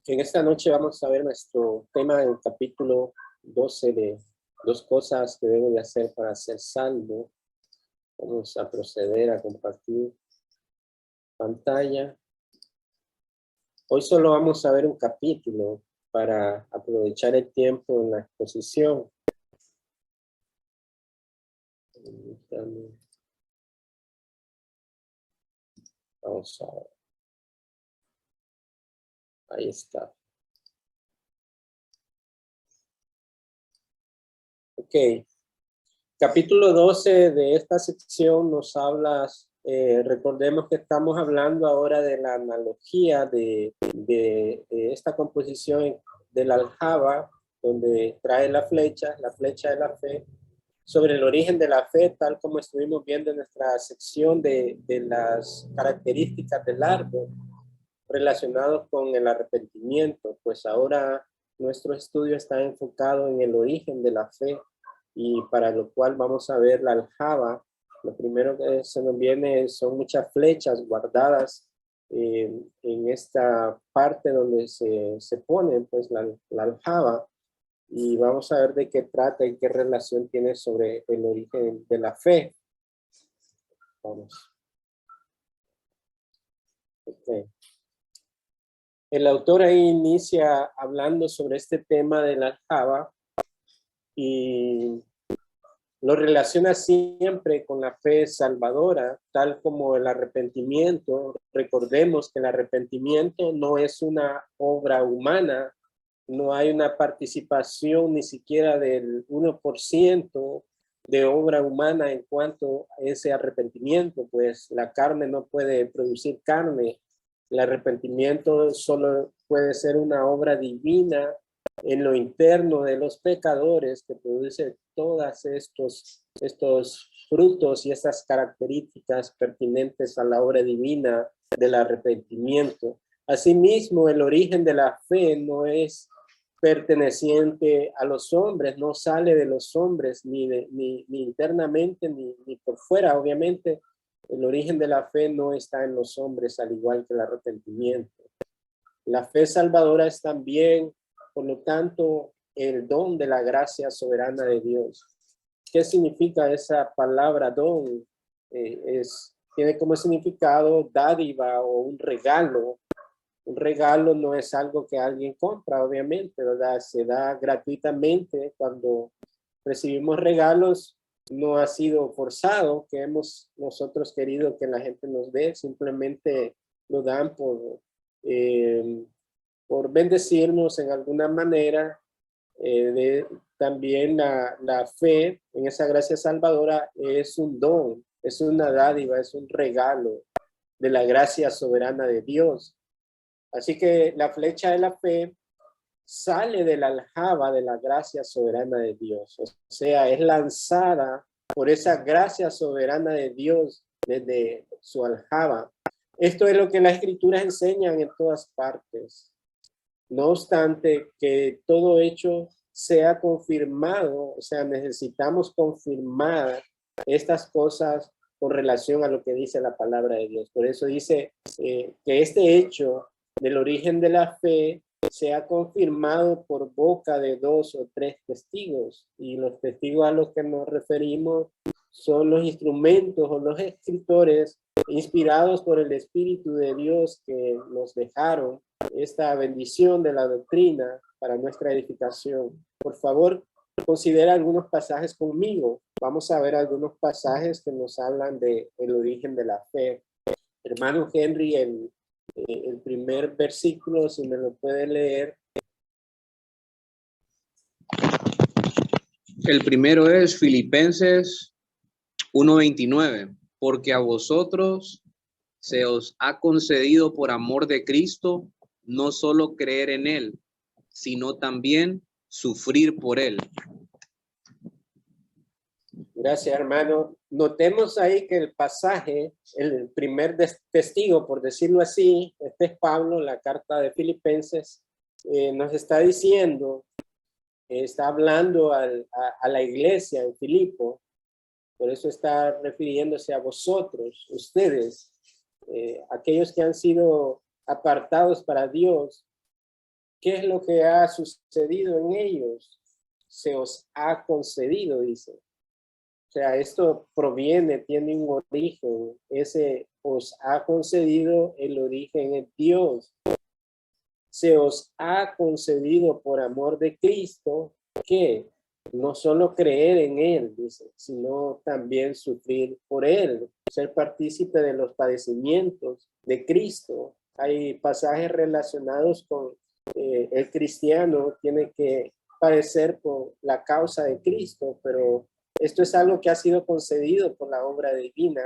En esta noche vamos a ver nuestro tema en el capítulo 12 de dos cosas que debo de hacer para ser salvo. Vamos a proceder a compartir pantalla. Hoy solo vamos a ver un capítulo para aprovechar el tiempo en la exposición. Vamos a ver. Ahí está. Ok. Capítulo 12 de esta sección nos habla, recordemos que estamos hablando ahora de la analogía de esta composición de la aljaba, donde trae la flecha de la fe, sobre el origen de la fe, tal como estuvimos viendo en nuestra sección de las características del árbol relacionados con el arrepentimiento. Pues ahora nuestro estudio está enfocado en el origen de la fe, y para lo cual vamos a ver la aljaba. Lo primero que se nos viene son muchas flechas guardadas en esta parte donde se pone pues la aljaba, y vamos a ver de qué trata y qué relación tiene sobre el origen de la fe. Vamos. Okay. El autor ahí inicia hablando sobre este tema de la aljaba y lo relaciona siempre con la fe salvadora, tal como el arrepentimiento. Recordemos que el arrepentimiento no es una obra humana, no hay una participación ni siquiera del 1% de obra humana en cuanto a ese arrepentimiento, pues la carne no puede producir carne. El arrepentimiento solo puede ser una obra divina en lo interno de los pecadores, que produce todos estos frutos y estas características pertinentes a la obra divina del arrepentimiento. Asimismo, el origen de la fe no es perteneciente a los hombres, no sale de los hombres, ni internamente, ni por fuera. Obviamente, el origen de la fe no está en los hombres, al igual que el arrepentimiento. La fe salvadora es también, por lo tanto, el don de la gracia soberana de Dios. ¿Qué significa esa palabra don? Tiene como significado dádiva o un regalo. Un regalo no es algo que alguien compra, obviamente, ¿verdad? Se da gratuitamente. Cuando recibimos regalos, no ha sido forzado que hemos nosotros querido que la gente nos dé, simplemente lo dan por bendecirnos en alguna manera. También la fe en esa gracia salvadora es un don, es una dádiva, es un regalo de la gracia soberana de Dios. Así que la flecha de la fe sale de la aljaba de la gracia soberana de Dios. O sea, es lanzada por esa gracia soberana de Dios desde su aljaba. Esto es lo que las escrituras enseñan en todas partes. No obstante, que todo hecho sea confirmado, o sea, necesitamos confirmar estas cosas con relación a lo que dice la palabra de Dios. Por eso dice que este hecho del origen de la fe sea confirmado por boca de 2 o 3 testigos. Y los testigos a los que nos referimos son los instrumentos o los escritores inspirados por el Espíritu de Dios, que nos dejaron esta bendición de la doctrina para nuestra edificación. Por favor, considera algunos pasajes conmigo. Vamos a ver algunos pasajes que nos hablan del origen de la fe. Hermano Henry, el primer versículo, si me lo puede leer. El primero es Filipenses 1:29, porque a vosotros se os ha concedido por amor de Cristo no solo creer en Él, sino también sufrir por Él. Gracias, hermano. Notemos ahí que el pasaje, el primer testigo, por decirlo así, este es Pablo, la carta de Filipenses, nos está diciendo, está hablando a la iglesia en Filipo, por eso está refiriéndose a vosotros, ustedes, aquellos que han sido apartados para Dios, ¿Qué es lo que ha sucedido en ellos? Se os ha concedido, dice. O sea, esto proviene, tiene un origen. Ese os ha concedido, el origen es Dios. Se os ha concedido por amor de Cristo que no solo creer en Él, dice, sino también sufrir por Él, ser partícipe de los padecimientos de Cristo. Hay pasajes relacionados con el cristiano tiene que padecer por la causa de Cristo, pero esto es algo que ha sido concedido por la obra divina.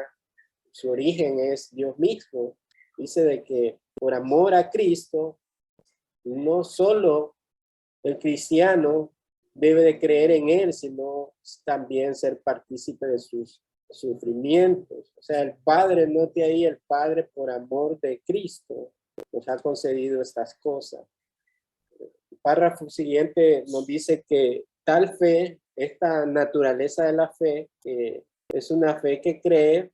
Su origen es Dios mismo. Dice de que por amor a Cristo, no solo el cristiano debe de creer en Él, sino también ser partícipe de sus sufrimientos. O sea, el Padre, note ahí, el Padre por amor de Cristo nos ha concedido estas cosas. El párrafo siguiente nos dice que tal fe, esta naturaleza de la fe, es una fe que cree,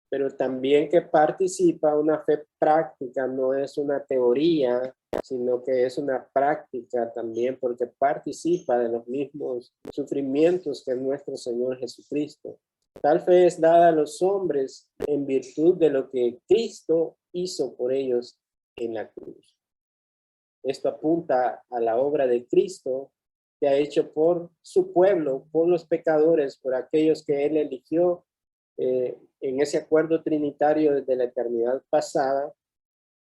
pero también que participa, una fe práctica, no es una teoría, sino que es una práctica también, porque participa de los mismos sufrimientos que nuestro Señor Jesucristo. Tal fe es dada a los hombres en virtud de lo que Cristo hizo por ellos en la cruz. Esto apunta a la obra de Cristo que ha hecho por su pueblo, por los pecadores, por aquellos que Él eligió en ese acuerdo trinitario desde la eternidad pasada.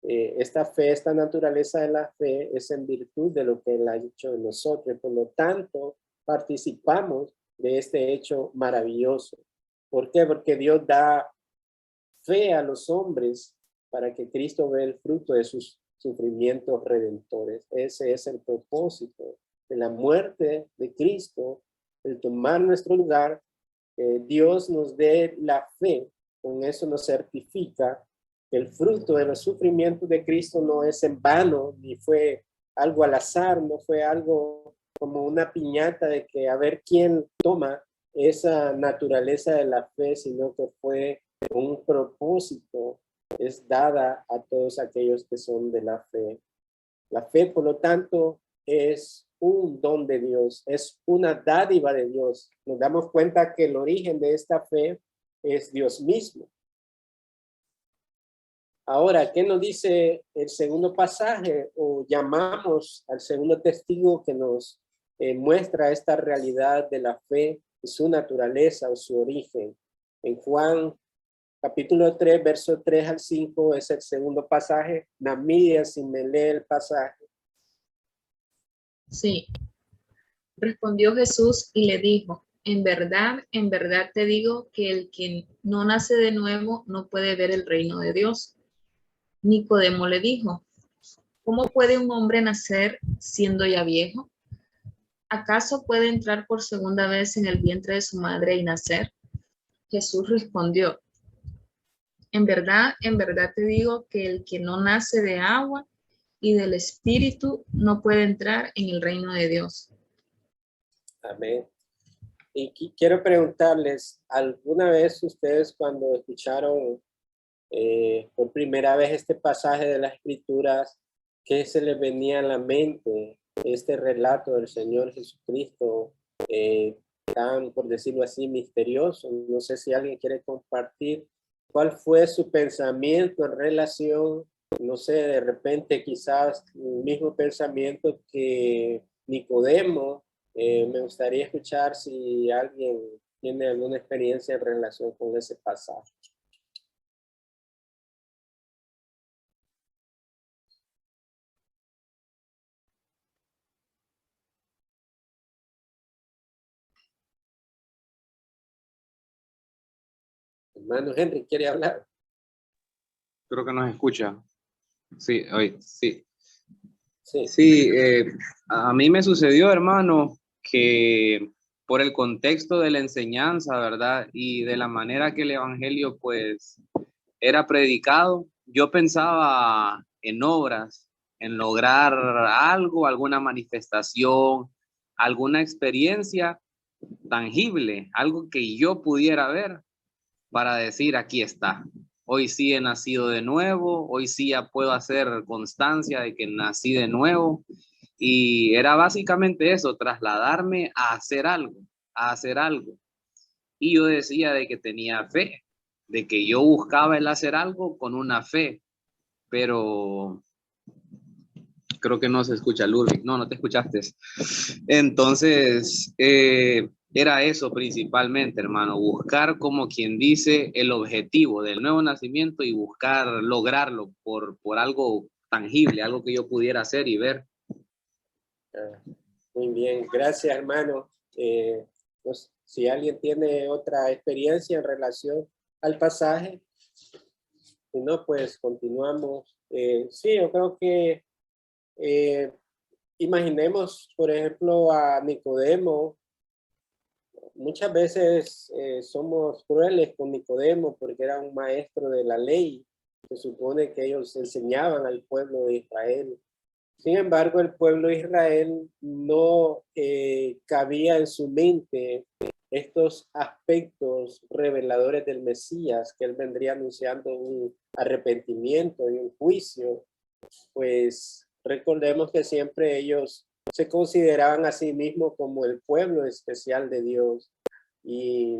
Esta fe, esta naturaleza de la fe es en virtud de lo que Él ha hecho en nosotros. Por lo tanto, participamos de este hecho maravilloso. ¿Por qué? Porque Dios da fe a los hombres para que Cristo vea el fruto de sus sufrimientos redentores. Ese es el propósito de la muerte de Cristo, el tomar nuestro lugar. Dios nos dé la fe, con eso nos certifica que el fruto de los sufrimientos de Cristo no es en vano, ni fue algo al azar, no fue algo como una piñata de que a ver quién toma esa naturaleza de la fe, sino que fue un propósito, es dada a todos aquellos que son de la fe. La fe, por lo tanto, es un don de Dios, es una dádiva de Dios. Nos damos cuenta que el origen de esta fe es Dios mismo. Ahora, ¿qué nos dice el segundo pasaje? O llamamos al segundo testigo que nos muestra esta realidad de la fe, su naturaleza o su origen. En Juan capítulo 3, verso 3 al 5 es el segundo pasaje. Namidia, si me lee el pasaje. Sí. Respondió Jesús y le dijo, en verdad te digo que el que no nace de nuevo no puede ver el reino de Dios. Nicodemo le dijo, ¿cómo puede un hombre nacer siendo ya viejo? ¿Acaso puede entrar por segunda vez en el vientre de su madre y nacer? Jesús respondió, en verdad te digo que el que no nace de agua y del Espíritu no puede entrar en el reino de Dios. Amén. Y quiero preguntarles, ¿alguna vez ustedes cuando escucharon por primera vez este pasaje de las Escrituras, qué se les venía a la mente? Este relato del Señor Jesucristo, tan, por decirlo así, misterioso. No sé si alguien quiere compartir cuál fue su pensamiento en relación, no sé, de repente quizás el mismo pensamiento que Nicodemo. Me gustaría escuchar si alguien tiene alguna experiencia en relación con ese pasaje. Hermano Henry, ¿quiere hablar? Creo que nos escucha. Sí, hoy, sí. Sí. Sí, a mí me sucedió, hermano, que por el contexto de la enseñanza, ¿verdad? Y de la manera que el evangelio, pues, era predicado, yo pensaba en obras, en lograr algo, alguna manifestación, alguna experiencia tangible, algo que yo pudiera ver para decir, aquí está. Hoy sí he nacido de nuevo, hoy sí ya puedo hacer constancia de que nací de nuevo. Y era básicamente eso, trasladarme a hacer algo, a hacer algo. Y yo decía de que tenía fe, de que yo buscaba el hacer algo con una fe, pero creo que no se escucha, Ludwig. No, no te escuchaste. Entonces, era eso principalmente, hermano, buscar, como quien dice, el objetivo del nuevo nacimiento y buscar lograrlo por algo tangible, algo que yo pudiera hacer y ver. Muy bien, gracias, hermano. Pues, si alguien tiene otra experiencia en relación al pasaje, si no, pues continuamos. Sí, yo creo que imaginemos, por ejemplo, a Nicodemo. Muchas veces somos crueles con Nicodemo porque era un maestro de la ley. Se supone que ellos enseñaban al pueblo de Israel. Sin embargo, el pueblo de Israel no cabía en su mente estos aspectos reveladores del Mesías, que él vendría anunciando un arrepentimiento y un juicio. Pues recordemos que siempre ellos se consideraban a sí mismos como el pueblo especial de Dios, y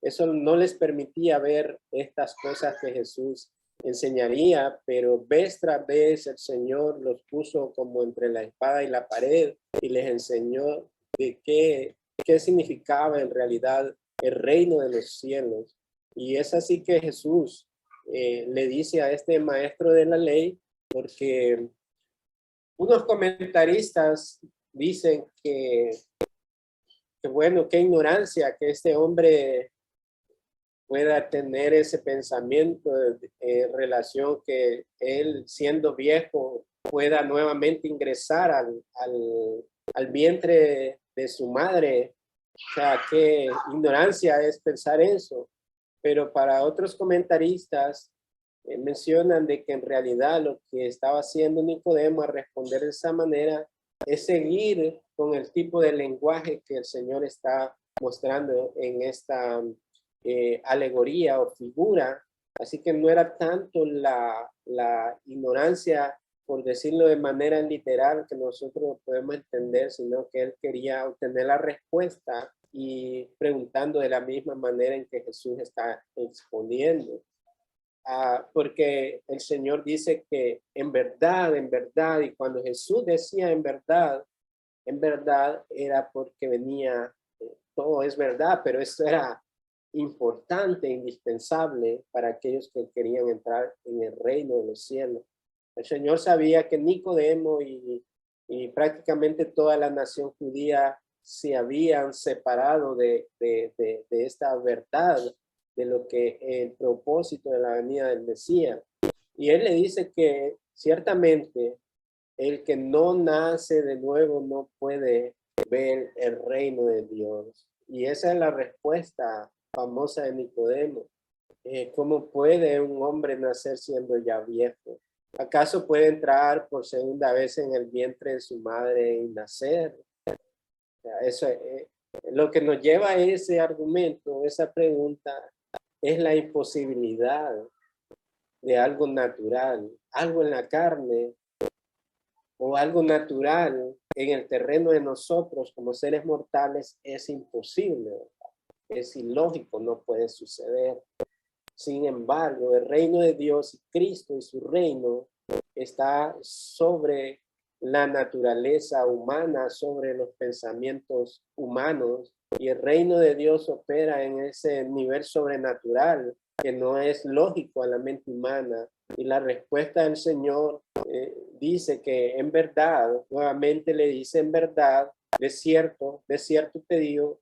eso no les permitía ver estas cosas que Jesús enseñaría, pero vez tras vez el Señor los puso como entre la espada y la pared y les enseñó de qué significaba en realidad el reino de los cielos. Y es así que Jesús le dice a este maestro de la ley, porque unos comentaristas dicen que bueno, qué ignorancia que este hombre pueda tener ese pensamiento en relación que él, siendo viejo, pueda nuevamente ingresar al vientre de su madre. O sea, qué ignorancia es pensar eso. Pero para otros comentaristas mencionan de que en realidad lo que estaba haciendo Nicodemo al responder de esa manera es seguir con el tipo de lenguaje que el Señor está mostrando en esta alegoría o figura. Así que no era tanto la ignorancia, por decirlo de manera literal, que nosotros podemos entender, sino que él quería obtener la respuesta y preguntando de la misma manera en que Jesús está exponiendo. Porque el Señor dice que en verdad, y cuando Jesús decía en verdad era porque venía, todo es verdad, pero esto era importante, indispensable para aquellos que querían entrar en el reino de los cielos. El Señor sabía que Nicodemo y prácticamente toda la nación judía se habían separado de esta verdad, de lo que el propósito de la venida del Mesías. Y él le dice que ciertamente el que no nace de nuevo no puede ver el reino de Dios. Y esa es la respuesta famosa de Nicodemo. ¿Cómo puede un hombre nacer siendo ya viejo? ¿Acaso puede entrar por segunda vez en el vientre de su madre y nacer? Eso es lo que nos lleva a ese argumento, esa pregunta, es la imposibilidad de algo natural, algo en la carne o algo natural en el terreno de nosotros como seres mortales es imposible, es ilógico, no puede suceder. Sin embargo, el reino de Dios y Cristo y su reino está sobre la naturaleza humana, sobre los pensamientos humanos, y el reino de Dios opera en ese nivel sobrenatural que no es lógico a la mente humana. Y la respuesta del Señor dice que en verdad, nuevamente le dice en verdad, de cierto te digo,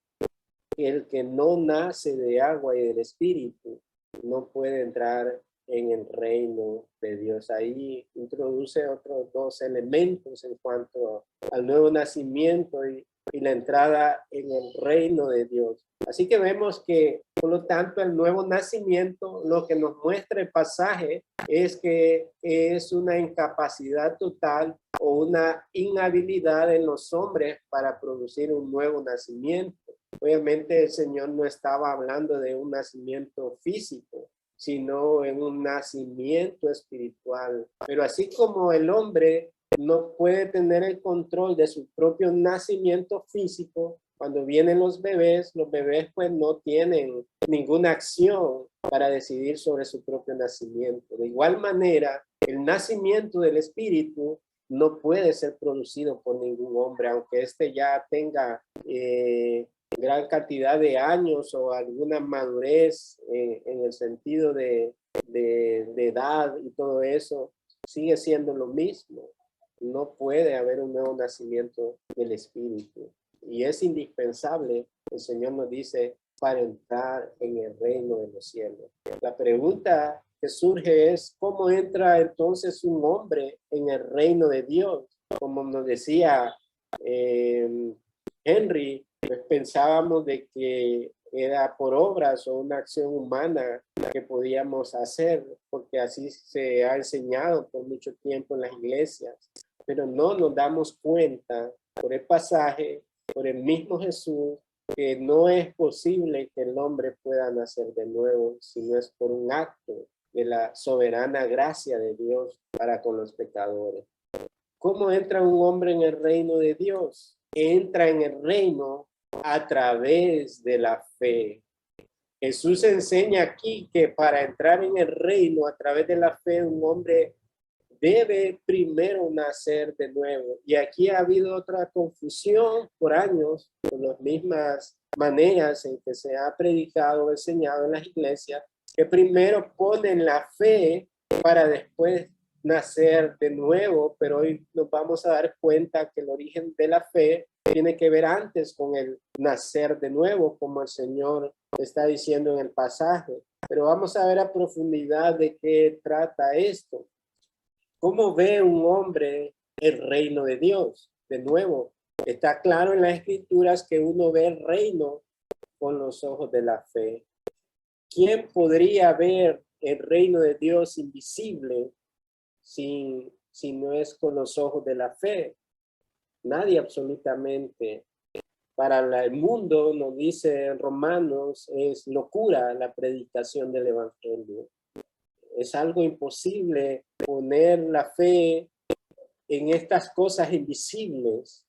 que el que no nace de agua y del Espíritu no puede entrar en el reino de Dios. Ahí introduce otros dos elementos en cuanto al nuevo nacimiento y la entrada en el reino de Dios. Así que vemos que, por lo tanto, el nuevo nacimiento, lo que nos muestra el pasaje es que es una incapacidad total o una inhabilidad en los hombres para producir un nuevo nacimiento. Obviamente el Señor no estaba hablando de un nacimiento físico, sino en un nacimiento espiritual. Pero así como el hombre no puede tener el control de su propio nacimiento físico. Cuando vienen los bebés pues no tienen ninguna acción para decidir sobre su propio nacimiento. De igual manera, el nacimiento del espíritu no puede ser producido por ningún hombre, aunque éste ya tenga gran cantidad de años o alguna madurez en el sentido de edad y todo eso, sigue siendo lo mismo. No puede haber un nuevo nacimiento del espíritu. Y es indispensable, el Señor nos dice, para entrar en el reino de los cielos. La pregunta que surge es, ¿cómo entra entonces un hombre en el reino de Dios? Como nos decía Henry, pues pensábamos de que era por obras o una acción humana que podíamos hacer, porque así se ha enseñado por mucho tiempo en las iglesias. Pero no nos damos cuenta por el pasaje, por el mismo Jesús, que no es posible que el hombre pueda nacer de nuevo si no es por un acto de la soberana gracia de Dios para con los pecadores. ¿Cómo entra un hombre en el reino de Dios? Entra en el reino a través de la fe. Jesús enseña aquí que para entrar en el reino a través de la fe, un hombre debe primero nacer de nuevo. Y aquí ha habido otra confusión por años, con las mismas maneras en que se ha predicado o enseñado en las iglesias, que primero ponen la fe para después nacer de nuevo, pero hoy nos vamos a dar cuenta que el origen de la fe tiene que ver antes con el nacer de nuevo, como el Señor está diciendo en el pasaje. Pero vamos a ver a profundidad de qué trata esto. ¿Cómo ve un hombre el reino de Dios? De nuevo, está claro en las escrituras que uno ve el reino con los ojos de la fe. ¿Quién podría ver el reino de Dios invisible si no es con los ojos de la fe? Nadie absolutamente. Para el mundo, nos dice en Romanos, es locura la predicación del evangelio. Es algo imposible poner la fe en estas cosas invisibles.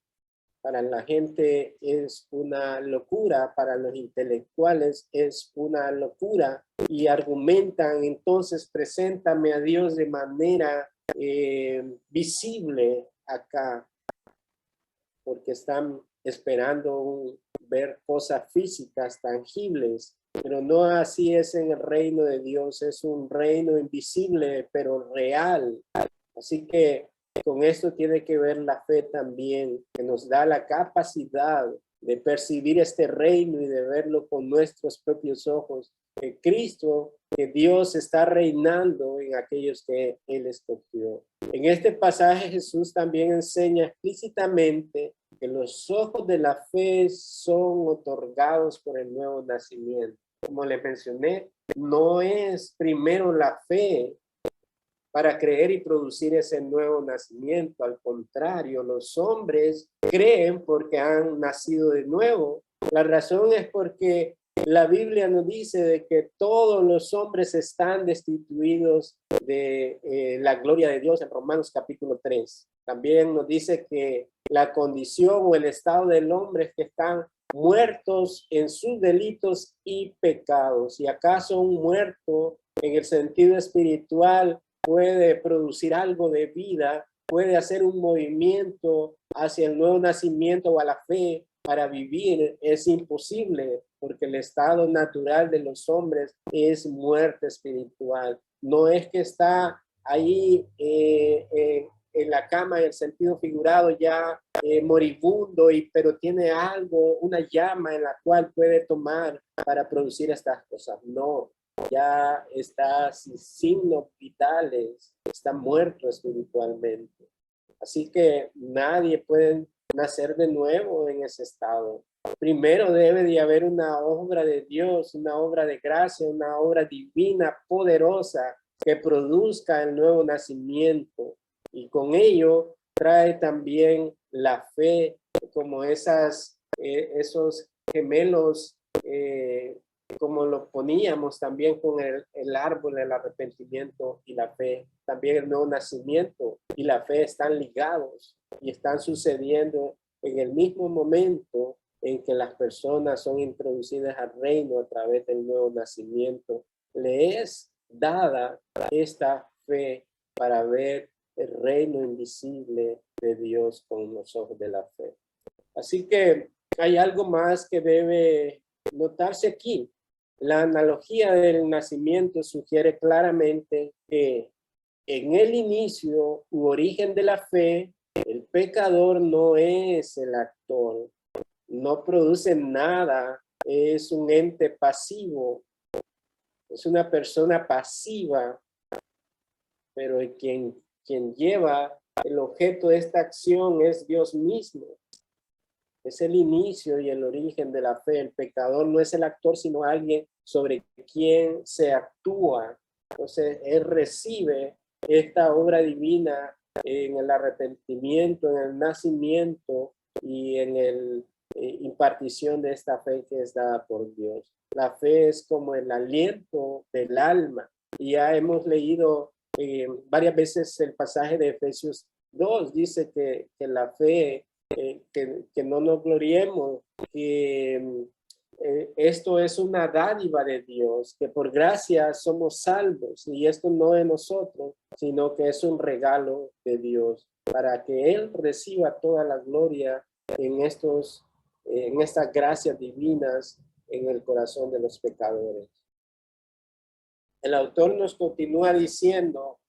Para la gente es una locura, para los intelectuales es una locura, y argumentan entonces, preséntame a Dios de manera visible acá, porque están esperando ver cosas físicas, tangibles, pero no así es en el reino de Dios. Es un reino invisible, pero real. Así que con esto tiene que ver la fe también, que nos da la capacidad de percibir este reino y de verlo con nuestros propios ojos. Que Cristo, que Dios está reinando en aquellos que Él escogió. En este pasaje Jesús también enseña explícitamente que los ojos de la fe son otorgados por el nuevo nacimiento. Como le mencioné, no es primero la fe para creer y producir ese nuevo nacimiento. Al contrario, los hombres creen porque han nacido de nuevo. La razón es porque la Biblia nos dice de que todos los hombres están destituidos de la gloria de Dios en Romanos capítulo 3. También nos dice que la condición o el estado del hombre es que están muertos en sus delitos y pecados. ¿Y acaso un muerto en el sentido espiritual puede producir algo de vida, puede hacer un movimiento hacia el nuevo nacimiento o a la fe para vivir? Es imposible, porque el estado natural de los hombres es muerte espiritual. No es que está ahí en la cama en el sentido figurado ya moribundo, pero tiene algo, una llama en la cual puede tomar para producir estas cosas. No, ya está sin signos vitales, está muerto espiritualmente. Así que nadie puede nacer de nuevo en ese estado. Primero debe de haber una obra de Dios, una obra de gracia, una obra divina, poderosa, que produzca el nuevo nacimiento. Y con ello trae también la fe, como esos gemelos, como lo poníamos también con el árbol del arrepentimiento y la fe. También el nuevo nacimiento y la fe están ligados y están sucediendo en el mismo momento en que las personas son introducidas al reino a través del nuevo nacimiento. Le es dada esta fe para ver el reino invisible de Dios con los ojos de la fe. Así que hay algo más que debe notarse aquí. La analogía del nacimiento sugiere claramente que en el inicio u origen de la fe, el pecador no es el actor, no produce nada, es un ente pasivo, es una persona pasiva, pero quien lleva el objeto de esta acción es Dios mismo. Es el inicio y el origen de la fe. El pecador no es el actor, sino alguien sobre quien se actúa. Entonces, él recibe esta obra divina en el arrepentimiento, en el nacimiento y en el impartición de esta fe que es dada por Dios. La fe es como el aliento del alma. Y ya hemos leído varias veces el pasaje de Efesios 2, dice que la fe, que no nos gloriemos, que esto es una dádiva de Dios, que por gracia somos salvos, y esto no de nosotros, sino que es un regalo de Dios, para que Él reciba toda la gloria en estas gracias divinas en el corazón de los pecadores. El autor nos continúa diciendo,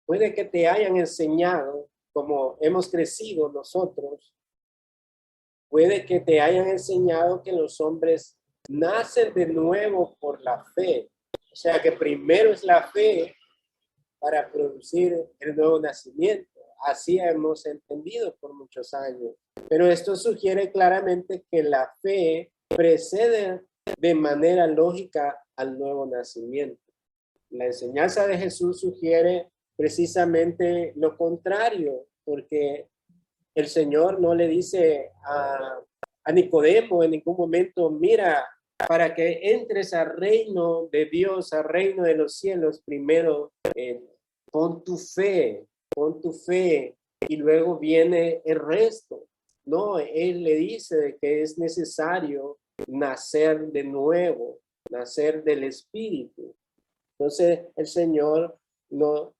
puede que te hayan enseñado, como hemos crecido nosotros, puede que te hayan enseñado que los hombres nacen de nuevo por la fe. O sea que primero es la fe para producir el nuevo nacimiento. Así hemos entendido por muchos años. Pero esto sugiere claramente que la fe precede de manera lógica al nuevo nacimiento. La enseñanza de Jesús sugiere precisamente lo contrario, porque el Señor no le dice a Nicodemo en ningún momento, mira, para que entres al reino de Dios, al reino de los cielos, primero pon tu fe y luego viene el resto. No, Él le dice que es necesario nacer de nuevo, nacer del Espíritu. Entonces el Señor no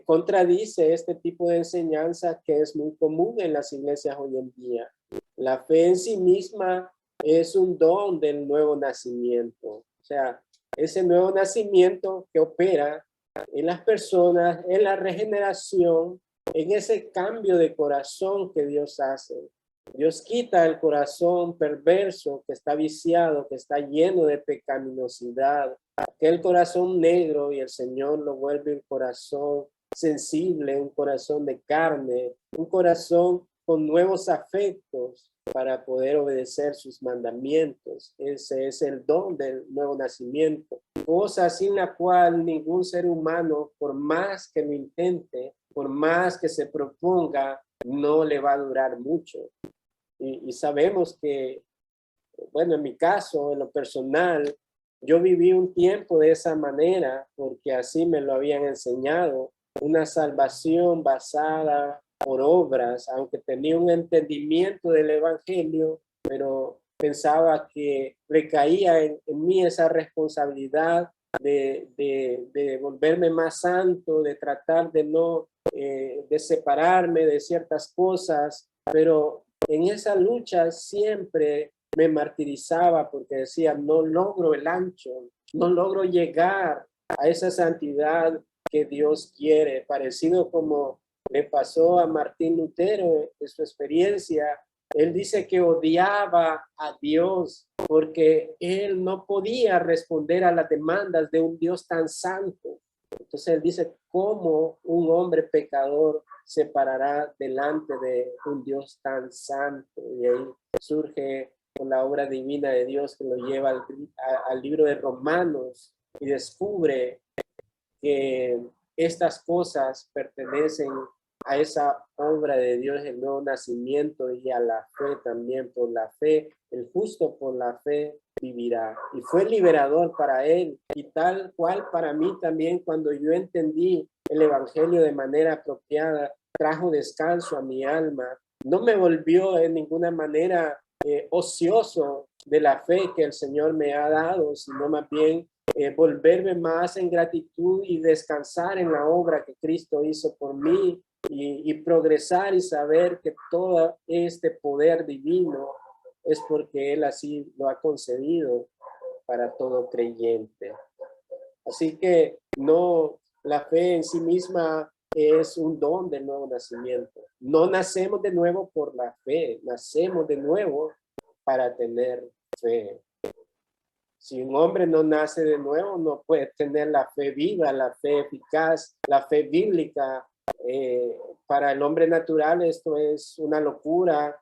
contradice este tipo de enseñanza que es muy común en las iglesias hoy en día. La fe en sí misma es un don del nuevo nacimiento. O sea, ese nuevo nacimiento que opera en las personas, en la regeneración, en ese cambio de corazón que Dios hace. Dios quita el corazón perverso que está viciado, que está lleno de pecaminosidad, aquel corazón negro, y el Señor lo vuelve un corazón sensible, un corazón de carne, un corazón con nuevos afectos para poder obedecer sus mandamientos. Ese es el don del nuevo nacimiento, cosa sin la cual ningún ser humano, por más que lo intente, por más que se proponga, no le va a durar mucho. Y sabemos que, bueno, en mi caso, en lo personal, yo viví un tiempo de esa manera porque así me lo habían enseñado, una salvación basada por obras, aunque tenía un entendimiento del evangelio, pero pensaba que recaía en mí esa responsabilidad de volverme más santo, de tratar de no, de separarme de ciertas cosas, pero en esa lucha siempre me martirizaba porque decía, no logro el ancho, no logro llegar a esa santidad que Dios quiere, parecido como le pasó a Martín Lutero en su experiencia. Él dice que odiaba a Dios porque él no podía responder a las demandas de un Dios tan santo. Entonces él dice, ¿cómo un hombre pecador se parará delante de un Dios tan santo? Y ahí surge con la obra divina de Dios que lo lleva al libro de Romanos y descubre que estas cosas pertenecen a esa obra de Dios, el nuevo nacimiento, y a la fe también. Por la fe, el justo por la fe vivirá. Y fue liberador para él, y tal cual para mí también, cuando yo entendí el evangelio de manera apropiada, trajo descanso a mi alma. No me volvió en ninguna manera ocioso de la fe que el Señor me ha dado, sino más bien volverme más en gratitud y descansar en la obra que Cristo hizo por mí, y progresar y saber que todo este poder divino es porque Él así lo ha concedido para todo creyente. Así que no, la fe en sí misma es un don del nuevo nacimiento. No nacemos de nuevo por la fe, nacemos de nuevo para tener fe. Si un hombre no nace de nuevo, no puede tener la fe viva, la fe eficaz, la fe bíblica. Para el hombre natural esto es una locura.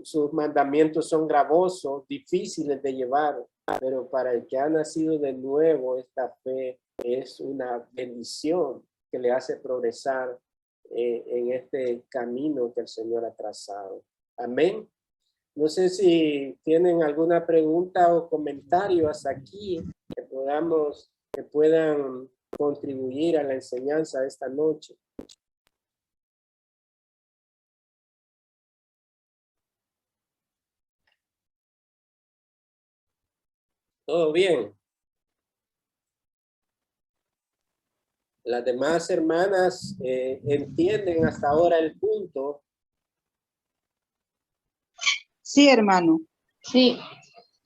Sus mandamientos son gravosos, difíciles de llevar, pero para el que ha nacido de nuevo, esta fe es una bendición que le hace progresar en este camino que el Señor ha trazado. Amén. No sé si tienen alguna pregunta o comentario hasta aquí que puedan contribuir a la enseñanza de esta noche. ¿Todo bien? Las demás hermanas entienden hasta ahora el punto. Sí, hermano. Sí.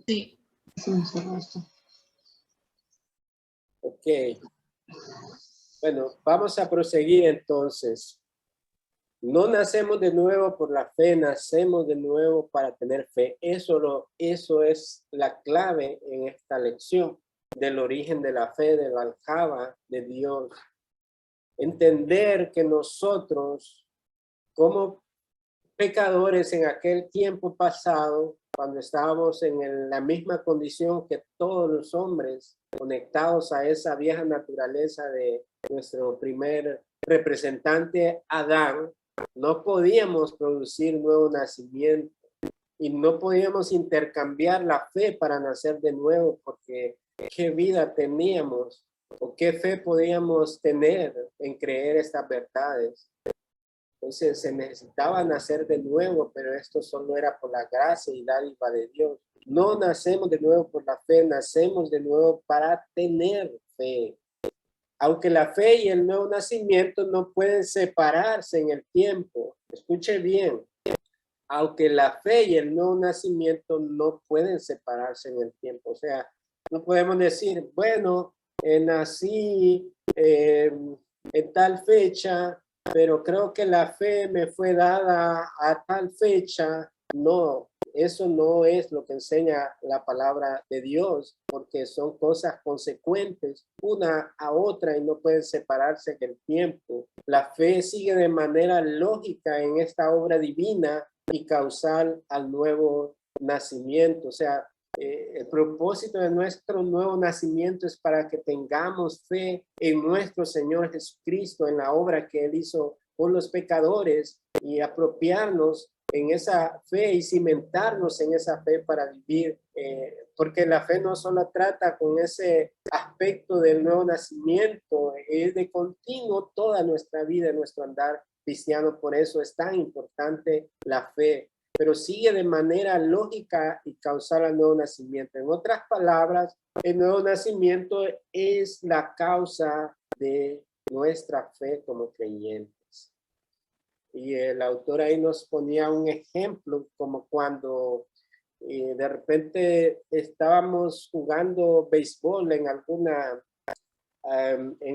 Sí. Ok. Bueno, vamos a proseguir entonces. No nacemos de nuevo por la fe, nacemos de nuevo para tener fe. Eso es la clave en esta lección del origen de la fe, del aljaba de Dios. Entender que nosotros, como pecadores en aquel tiempo pasado, cuando estábamos en la misma condición que todos los hombres, conectados a esa vieja naturaleza de nuestro primer representante Adán, no podíamos producir nuevo nacimiento y no podíamos intercambiar la fe para nacer de nuevo, porque qué vida teníamos o qué fe podíamos tener en creer estas verdades. Entonces se necesitaba nacer de nuevo, pero esto solo era por la gracia y dádiva de Dios. No nacemos de nuevo por la fe, nacemos de nuevo para tener fe. Aunque la fe y el nuevo nacimiento no pueden separarse en el tiempo. Escuche bien. Aunque la fe y el nuevo nacimiento no pueden separarse en el tiempo. O sea, no podemos decir, bueno, nací en tal fecha, pero creo que la fe me fue dada a tal fecha. No, eso no es lo que enseña la palabra de Dios, porque son cosas consecuentes una a otra y no pueden separarse en el tiempo. La fe sigue de manera lógica en esta obra divina y causal al nuevo nacimiento. O sea, el propósito de nuestro nuevo nacimiento es para que tengamos fe en nuestro Señor Jesucristo, en la obra que Él hizo por los pecadores, y apropiarnos en esa fe y cimentarnos en esa fe para vivir, porque la fe no solo trata con ese aspecto del nuevo nacimiento, es de continuo toda nuestra vida, nuestro andar cristiano. Por eso es tan importante la fe, pero sigue de manera lógica y causal al nuevo nacimiento. En otras palabras, el nuevo nacimiento es la causa de nuestra fe como creyentes. Y el autor ahí nos ponía un ejemplo, como cuando de repente estábamos jugando béisbol en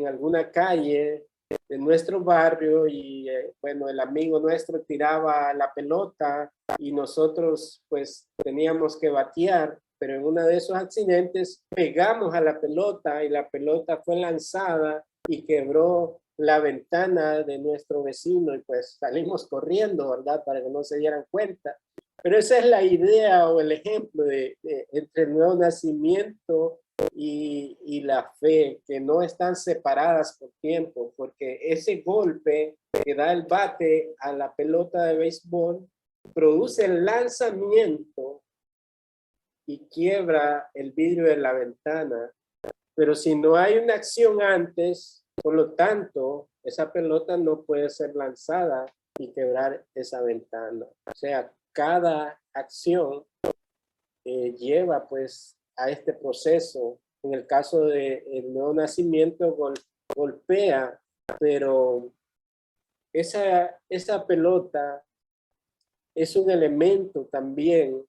alguna calle de nuestro barrio, y bueno, el amigo nuestro tiraba la pelota y nosotros pues teníamos que batear, pero en uno de esos accidentes pegamos a la pelota y la pelota fue lanzada y quebró la ventana de nuestro vecino, y pues salimos corriendo, ¿verdad? Para que no se dieran cuenta. Pero esa es la idea o el ejemplo entre el nuevo nacimiento y la fe, que no están separadas por tiempo, porque ese golpe que da el bate a la pelota de béisbol produce el lanzamiento y quiebra el vidrio de la ventana. Pero si no hay una acción antes, por lo tanto, esa pelota no puede ser lanzada y quebrar esa ventana. O sea, cada acción lleva pues a este proceso. En el caso del nuevo nacimiento golpea, pero esa pelota es un elemento también,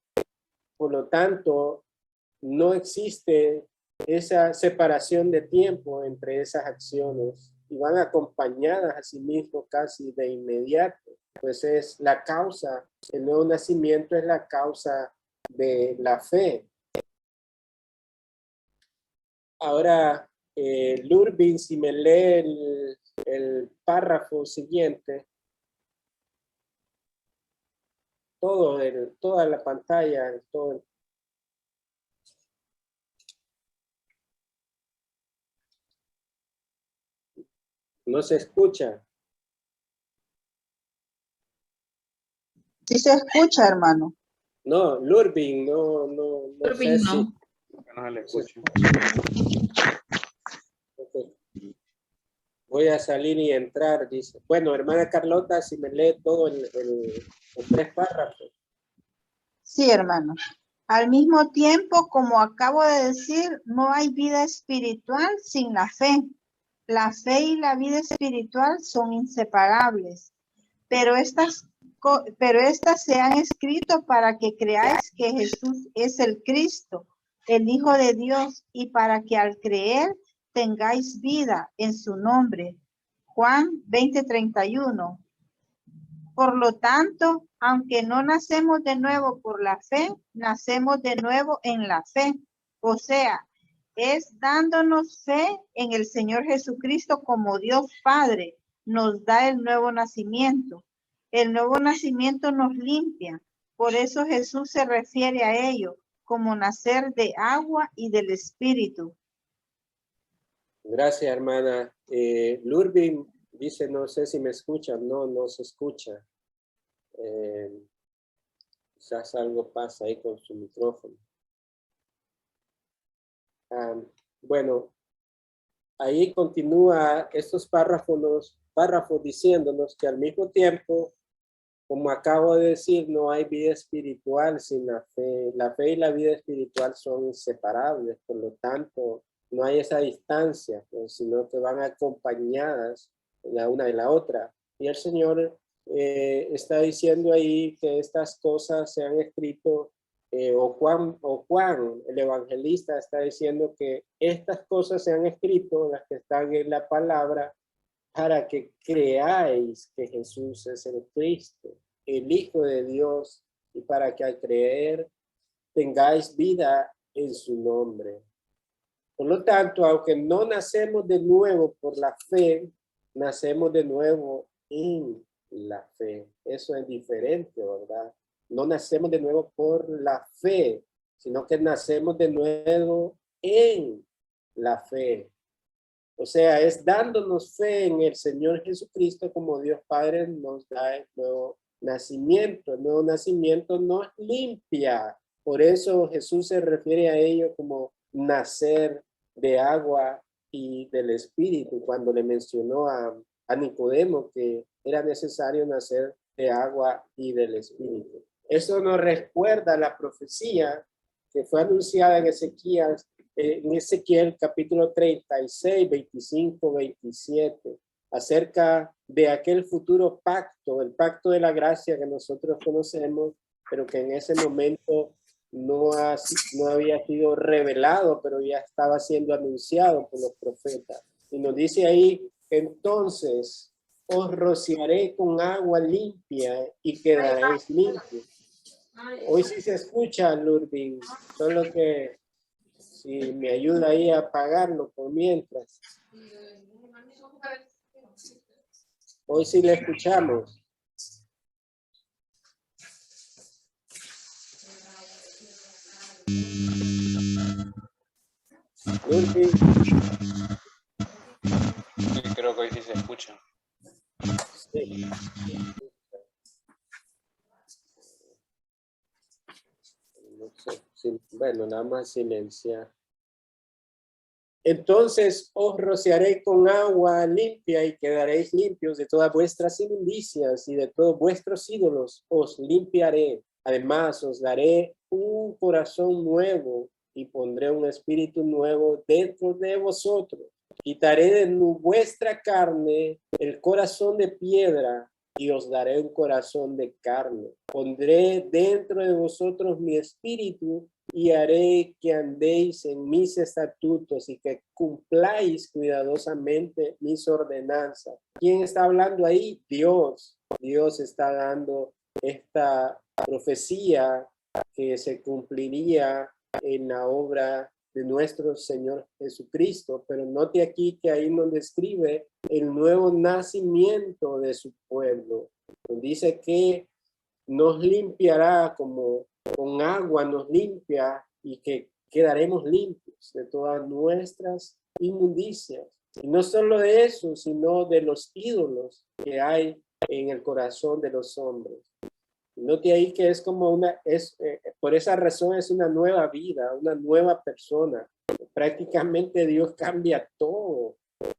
por lo tanto, no existe esa separación de tiempo entre esas acciones y van acompañadas a sí mismo casi de inmediato. Pues es la causa, el nuevo nacimiento es la causa de la fe. Ahora, Lurbin, si me lee el párrafo siguiente, toda la pantalla, todo. No se escucha. Sí se escucha, hermano. No, Lurbin, no sé Lurbin, si. no. No se le escucha. Okay. Voy a salir y entrar, dice. Bueno, hermana Carlota, si me lee todo el 3 párrafos. Sí, hermano. Al mismo tiempo, como acabo de decir, no hay vida espiritual sin la fe. La fe y la vida espiritual son inseparables, pero estas se han escrito para que creáis que Jesús es el Cristo, el Hijo de Dios, y para que al creer tengáis vida en su nombre. Juan 20:31. Por lo tanto, aunque no nacemos de nuevo por la fe, nacemos de nuevo en la fe. O sea, es dándonos fe en el Señor Jesucristo como Dios Padre nos da el nuevo nacimiento. El nuevo nacimiento nos limpia. Por eso Jesús se refiere a ello como nacer de agua y del Espíritu. Gracias, hermana. Lurbin dice, no sé si me escuchan. No se escucha. Quizás algo pasa ahí con su micrófono. Bueno, ahí continúa estos párrafos diciéndonos que al mismo tiempo, como acabo de decir, no hay vida espiritual sin la fe. La fe y la vida espiritual son inseparables, por lo tanto, no hay esa distancia, pues, sino que van acompañadas la una de la otra. Y el Señor está diciendo ahí que estas cosas se han escrito, o Juan, el evangelista, está diciendo que estas cosas se han escrito, las que están en la palabra, para que creáis que Jesús es el Cristo, el Hijo de Dios, y para que al creer tengáis vida en su nombre. Por lo tanto, aunque no nacemos de nuevo por la fe, nacemos de nuevo en la fe. Eso es diferente, ¿verdad? No nacemos de nuevo por la fe, sino que nacemos de nuevo en la fe. O sea, es dándonos fe en el Señor Jesucristo como Dios Padre nos da el nuevo nacimiento. El nuevo nacimiento nos limpia. Por eso Jesús se refiere a ello como nacer de agua y del Espíritu, cuando le mencionó a Nicodemo que era necesario nacer de agua y del Espíritu. Eso nos recuerda la profecía que fue anunciada en Ezequiel capítulo 36, 25, 27, acerca de aquel futuro pacto, el pacto de la gracia que nosotros conocemos, pero que en ese momento no había sido revelado, pero ya estaba siendo anunciado por los profetas. Y nos dice ahí, entonces os rociaré con agua limpia y quedaréis limpios. Hoy sí se escucha, Lurbin, solo que si me ayuda ahí a apagarlo por mientras. Hoy sí le escuchamos. Sí. Sí, creo que hoy sí se escucha. Sí. No sé, sí, bueno, nada más silenciar. Entonces os rociaré con agua limpia y quedaréis limpios de todas vuestras inmundicias y de todos vuestros ídolos os limpiaré. Además os daré un corazón nuevo y pondré un espíritu nuevo dentro de vosotros. Quitaré de vuestra carne el corazón de piedra y os daré un corazón de carne. Pondré dentro de vosotros mi espíritu y haré que andéis en mis estatutos y que cumpláis cuidadosamente mis ordenanzas. ¿Quién está hablando ahí? Dios. Dios está dando esta profecía que se cumpliría en la obra de nuestro Señor Jesucristo. Pero note aquí que ahí nos describe el nuevo nacimiento de su pueblo. Nos dice que nos limpiará como con agua, nos limpia y que quedaremos limpios de todas nuestras inmundicias. Y no solo de eso, sino de los ídolos que hay en el corazón de los hombres. Note ahí que es como por esa razón es una nueva vida, una nueva persona. Prácticamente Dios cambia todo.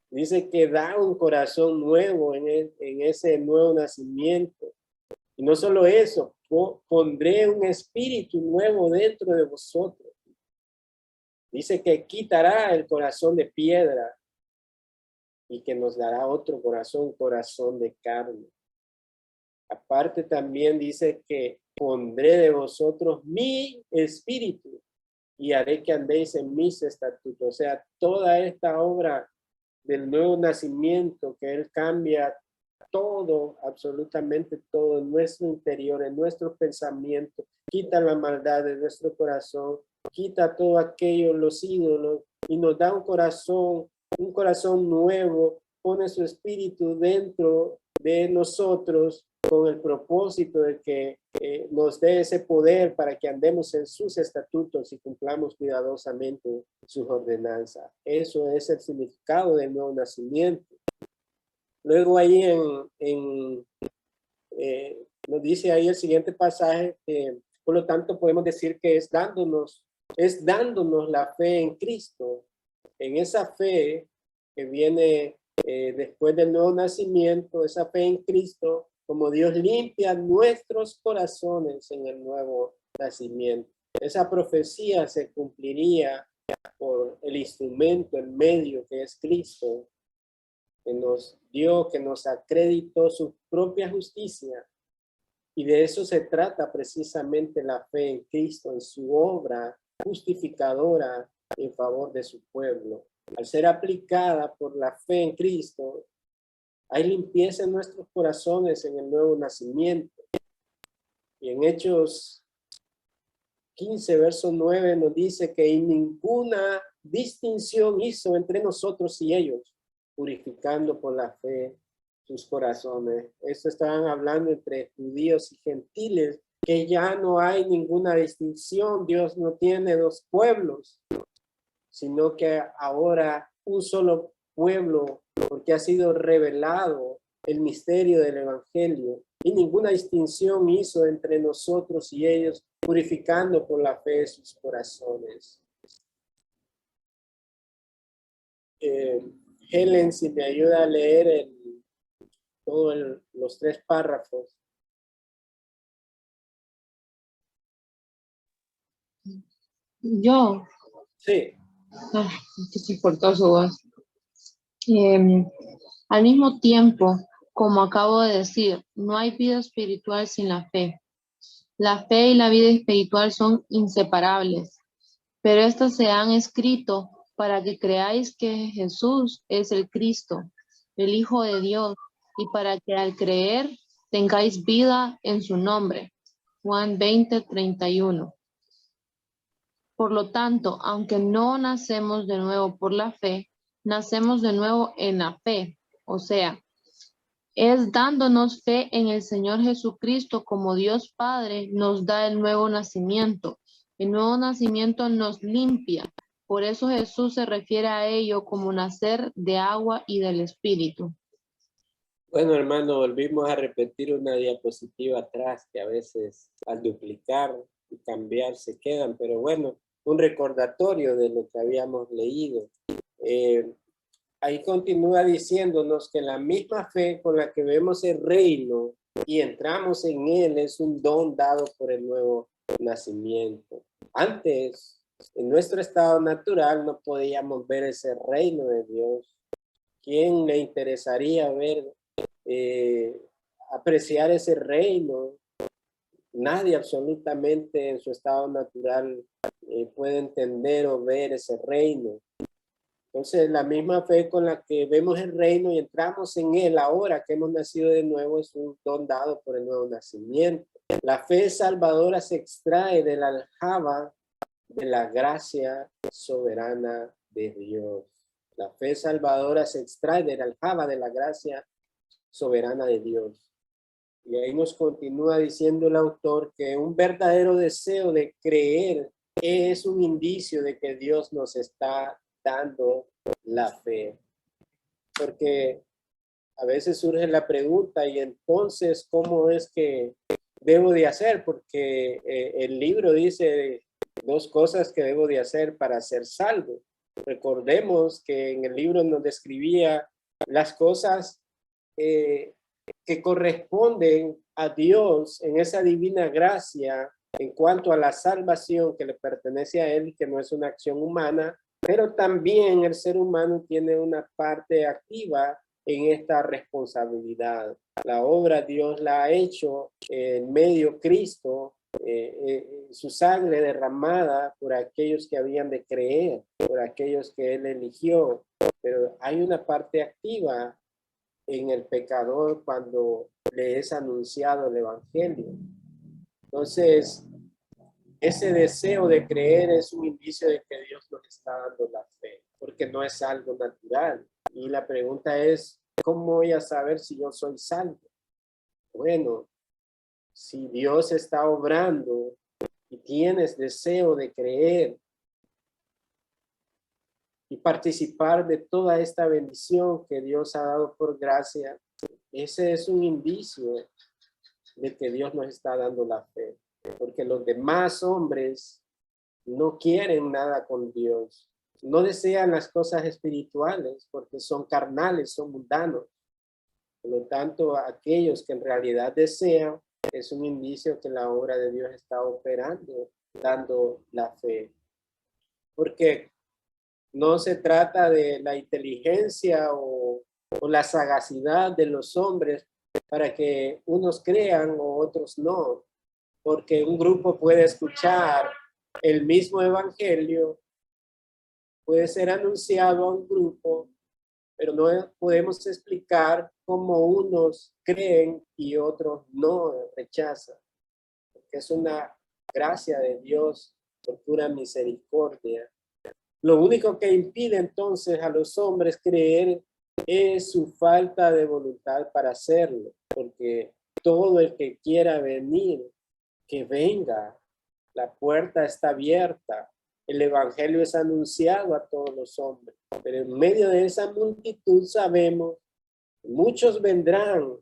Dice que da un corazón nuevo en ese nuevo nacimiento. Y no solo eso, pondré un espíritu nuevo dentro de vosotros. Dice que quitará el corazón de piedra y que nos dará otro corazón, corazón de carne. Aparte también dice que pondré de vosotros mi espíritu y haré que andéis en mis estatutos. O sea, toda esta obra del nuevo nacimiento, que Él cambia todo, absolutamente todo en nuestro interior, en nuestros pensamientos, quita la maldad de nuestro corazón, quita todo aquello, los ídolos, y nos da un corazón nuevo, pone su espíritu dentro de nosotros con el propósito de que nos dé ese poder para que andemos en sus estatutos y cumplamos cuidadosamente sus ordenanzas. Eso es el significado del nuevo nacimiento. Luego ahí nos dice ahí el siguiente pasaje, por lo tanto podemos decir que es dándonos la fe en Cristo, en esa fe que viene después del nuevo nacimiento, esa fe en Cristo, como Dios limpia nuestros corazones en el nuevo nacimiento. Esa profecía se cumpliría por el instrumento, el medio que es Cristo, que nos dio, que nos acreditó su propia justicia. Y de eso se trata precisamente la fe en Cristo, en su obra justificadora en favor de su pueblo. Al ser aplicada por la fe en Cristo, hay limpieza en nuestros corazones en el nuevo nacimiento. Y en Hechos 15, verso 9 nos dice que ninguna distinción hizo entre nosotros y ellos, purificando por la fe sus corazones. Esto estaban hablando entre judíos y gentiles, que ya no hay ninguna distinción. Dios no tiene dos pueblos, sino que ahora un solo pueblo, porque ha sido revelado el misterio del evangelio, y ninguna distinción hizo entre nosotros y ellos, purificando por la fe sus corazones. Helen, si me ayuda a leer todos los 3 párrafos. Yo. Sí. Que se cortó su voz. Al mismo tiempo, como acabo de decir, no hay vida espiritual sin la fe. La fe y la vida espiritual son inseparables, pero estas se han escrito para que creáis que Jesús es el Cristo, el Hijo de Dios, y para que al creer tengáis vida en su nombre. Juan 20:31. Por lo tanto, aunque no nacemos de nuevo por la fe, nacemos de nuevo en la fe, o sea, es dándonos fe en el Señor Jesucristo como Dios Padre nos da el nuevo nacimiento. El nuevo nacimiento nos limpia Por eso Jesús se refiere a ello como nacer de agua y del Espíritu. Bueno, hermano, volvimos a repetir una diapositiva atrás que a veces al duplicar y cambiar se quedan, pero bueno, un recordatorio de lo que habíamos leído. Ahí continúa diciéndonos que la misma fe con la que vemos el reino y entramos en él es un don dado por el nuevo nacimiento. Antes, en nuestro estado natural, no podíamos ver ese reino de Dios. ¿Quién le interesaría ver, apreciar ese reino? Nadie absolutamente en su estado natural puede entender o ver ese reino. Entonces, la misma fe con la que vemos el reino y entramos en él ahora que hemos nacido de nuevo es un don dado por el nuevo nacimiento. La fe salvadora se extrae de la aljaba de la gracia soberana de Dios. La fe salvadora se extrae de la aljaba de la gracia soberana de Dios. Y ahí nos continúa diciendo el autor que un verdadero deseo de creer es un indicio de que Dios nos está dando la fe. Porque a veces surge la pregunta, y entonces, ¿cómo es que debo de hacer? Porque el libro dice 2 cosas que debo de hacer para ser salvo. Recordemos que en el libro nos describía las cosas que corresponden a Dios en esa divina gracia en cuanto a la salvación que le pertenece a Él y que no es una acción humana, pero también el ser humano tiene una parte activa en esta responsabilidad. La obra Dios la ha hecho en medio Cristo, su sangre derramada por aquellos que habían de creer, por aquellos que Él eligió, pero hay una parte activa en el pecador cuando le es anunciado el evangelio. Entonces, ese deseo de creer es un indicio de que Dios nos está dando la fe, porque no es algo natural. Y la pregunta es, ¿cómo voy a saber si yo soy salvo? Bueno, si Dios está obrando y tienes deseo de creer y participar de toda esta bendición que Dios ha dado por gracia, ese es un indicio de que Dios nos está dando la fe. Porque los demás hombres no quieren nada con Dios. No desean las cosas espirituales porque son carnales, son mundanos. Por lo tanto, aquellos que en realidad desean es un indicio que la obra de Dios está operando, dando la fe. Porque no se trata de la inteligencia o la sagacidad de los hombres para que unos crean o otros no. Porque un grupo puede escuchar el mismo evangelio, puede ser anunciado a un grupo, pero no podemos explicar cómo unos creen y otros no, rechazan. Porque es una gracia de Dios por pura misericordia. Lo único que impide entonces a los hombres creer es su falta de voluntad para hacerlo, porque todo el que quiera venir, que venga, la puerta está abierta, el evangelio es anunciado a todos los hombres, pero en medio de esa multitud sabemos que muchos vendrán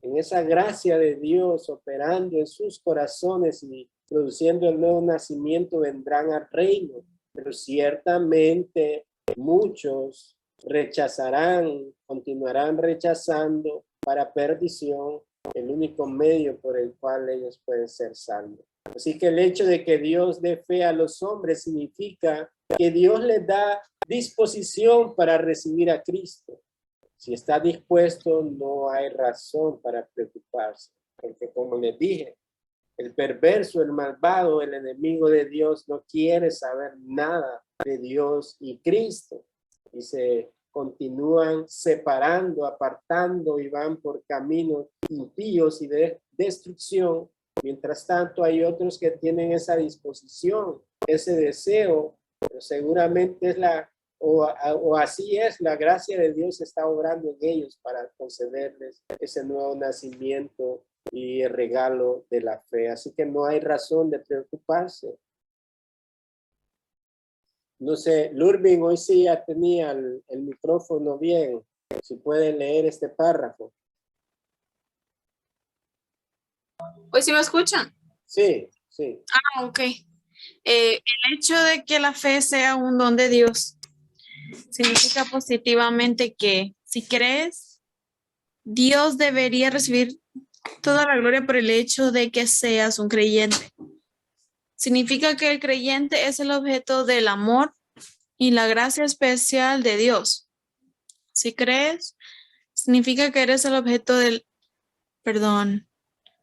en esa gracia de Dios operando en sus corazones y produciendo el nuevo nacimiento, vendrán al reino, pero ciertamente muchos rechazarán, continuarán rechazando para perdición el único medio por el cual ellos pueden ser salvos. Así que el hecho de que Dios dé fe a los hombres significa que Dios les da disposición para recibir a Cristo. Si está dispuesto, no hay razón para preocuparse, porque como les dije, el perverso, el malvado, el enemigo de Dios no quiere saber nada de Dios y Cristo. Y se continúan separando, apartando y van por caminos impíos y de destrucción. Mientras tanto, hay otros que tienen esa disposición, ese deseo, pero seguramente es o así es, la gracia de Dios está obrando en ellos para concederles ese nuevo nacimiento y el regalo de la fe. Así que no hay razón de preocuparse. No sé, Lurbin hoy sí ya tenía el micrófono bien. Si pueden leer este párrafo. Pues si me escuchan. Sí, sí. Ah, ok. El hecho de que la fe sea un don de Dios significa positivamente que si crees, Dios debería recibir toda la gloria por el hecho de que seas un creyente. Significa que el creyente es el objeto del amor y la gracia especial de Dios. Si crees, significa que eres el objeto del... Perdón.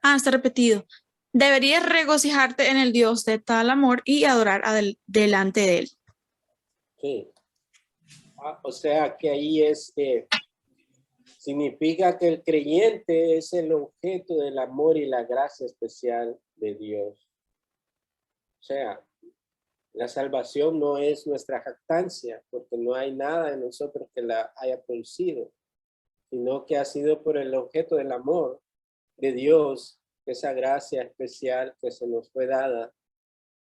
Está repetido. Deberías regocijarte en el Dios de tal amor y adorar delante de él. Sí. O sea que ahí es que significa que el creyente es el objeto del amor y la gracia especial de Dios. O sea, la salvación no es nuestra jactancia, porque no hay nada en nosotros que la haya producido, sino que ha sido por el objeto del amor de Dios, esa gracia especial que se nos fue dada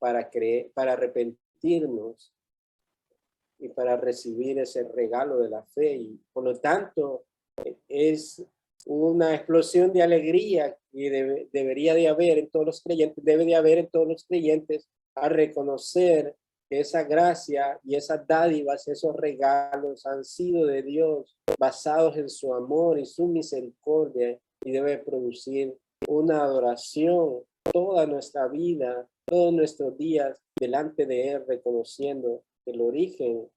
para creer, para arrepentirnos y para recibir ese regalo de la fe. Y por lo tanto, es una explosión de alegría que debería de haber en todos los creyentes, debe de haber en todos los creyentes a reconocer que esa gracia y esas dádivas, esos regalos han sido de Dios, basados en su amor y su misericordia, y debe producir una adoración toda nuestra vida, todos nuestros días delante de Él, reconociendo el origen,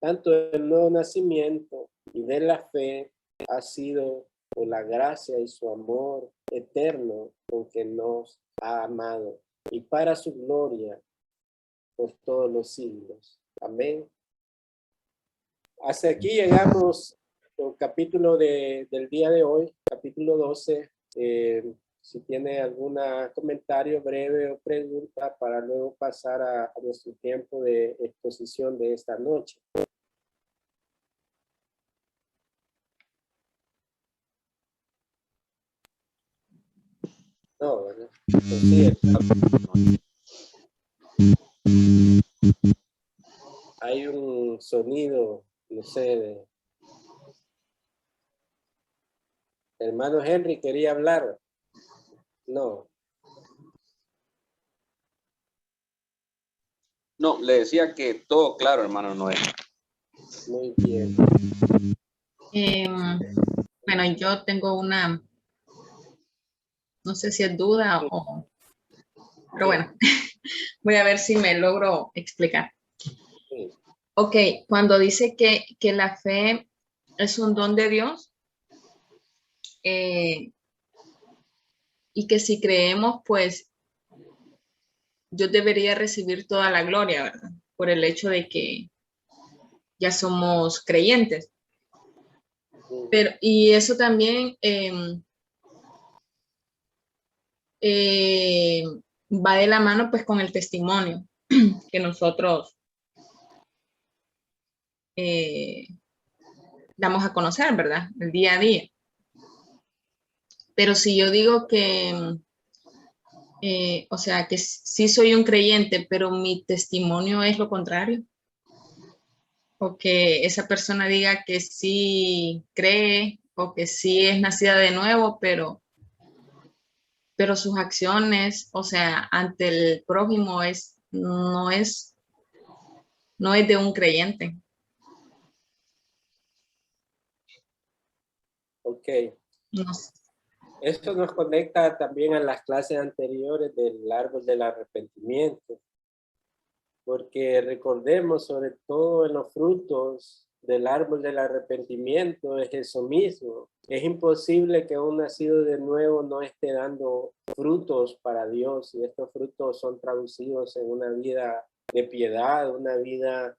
tanto del nuevo nacimiento y de la fe, ha sido por la gracia y su amor eterno con que nos ha amado, y para su gloria por todos los siglos. Amén. Hasta aquí llegamos al capítulo del día de hoy, capítulo 12. Si tiene algún comentario breve o pregunta para luego pasar a nuestro tiempo de exposición de esta noche. No, ¿verdad? Pues sí, hay un sonido, no sé, hermano Henry quería hablar. No. No, le decía que todo claro, hermano Noé. Muy bien. Bueno, yo tengo una, no sé si es duda o, pero bueno, voy a ver si me logro explicar. Sí. Ok, cuando dice que la fe es un don de Dios, y que si creemos, pues yo debería recibir toda la gloria, ¿verdad? Por el hecho de que ya somos creyentes. Pero, y eso también va de la mano pues con el testimonio que nosotros damos a conocer, ¿verdad? El día a día. Pero si yo digo que, o sea, que sí soy un creyente, pero mi testimonio es lo contrario, o que esa persona diga que sí cree o que sí es nacida de nuevo, pero sus acciones, o sea, ante el prójimo no es de un creyente. Ok. No sé. Esto nos conecta también a las clases anteriores del árbol del arrepentimiento, porque recordemos sobre todo en los frutos del árbol del arrepentimiento es eso mismo. Es imposible que un nacido de nuevo no esté dando frutos para Dios, y estos frutos son traducidos en una vida de piedad, una vida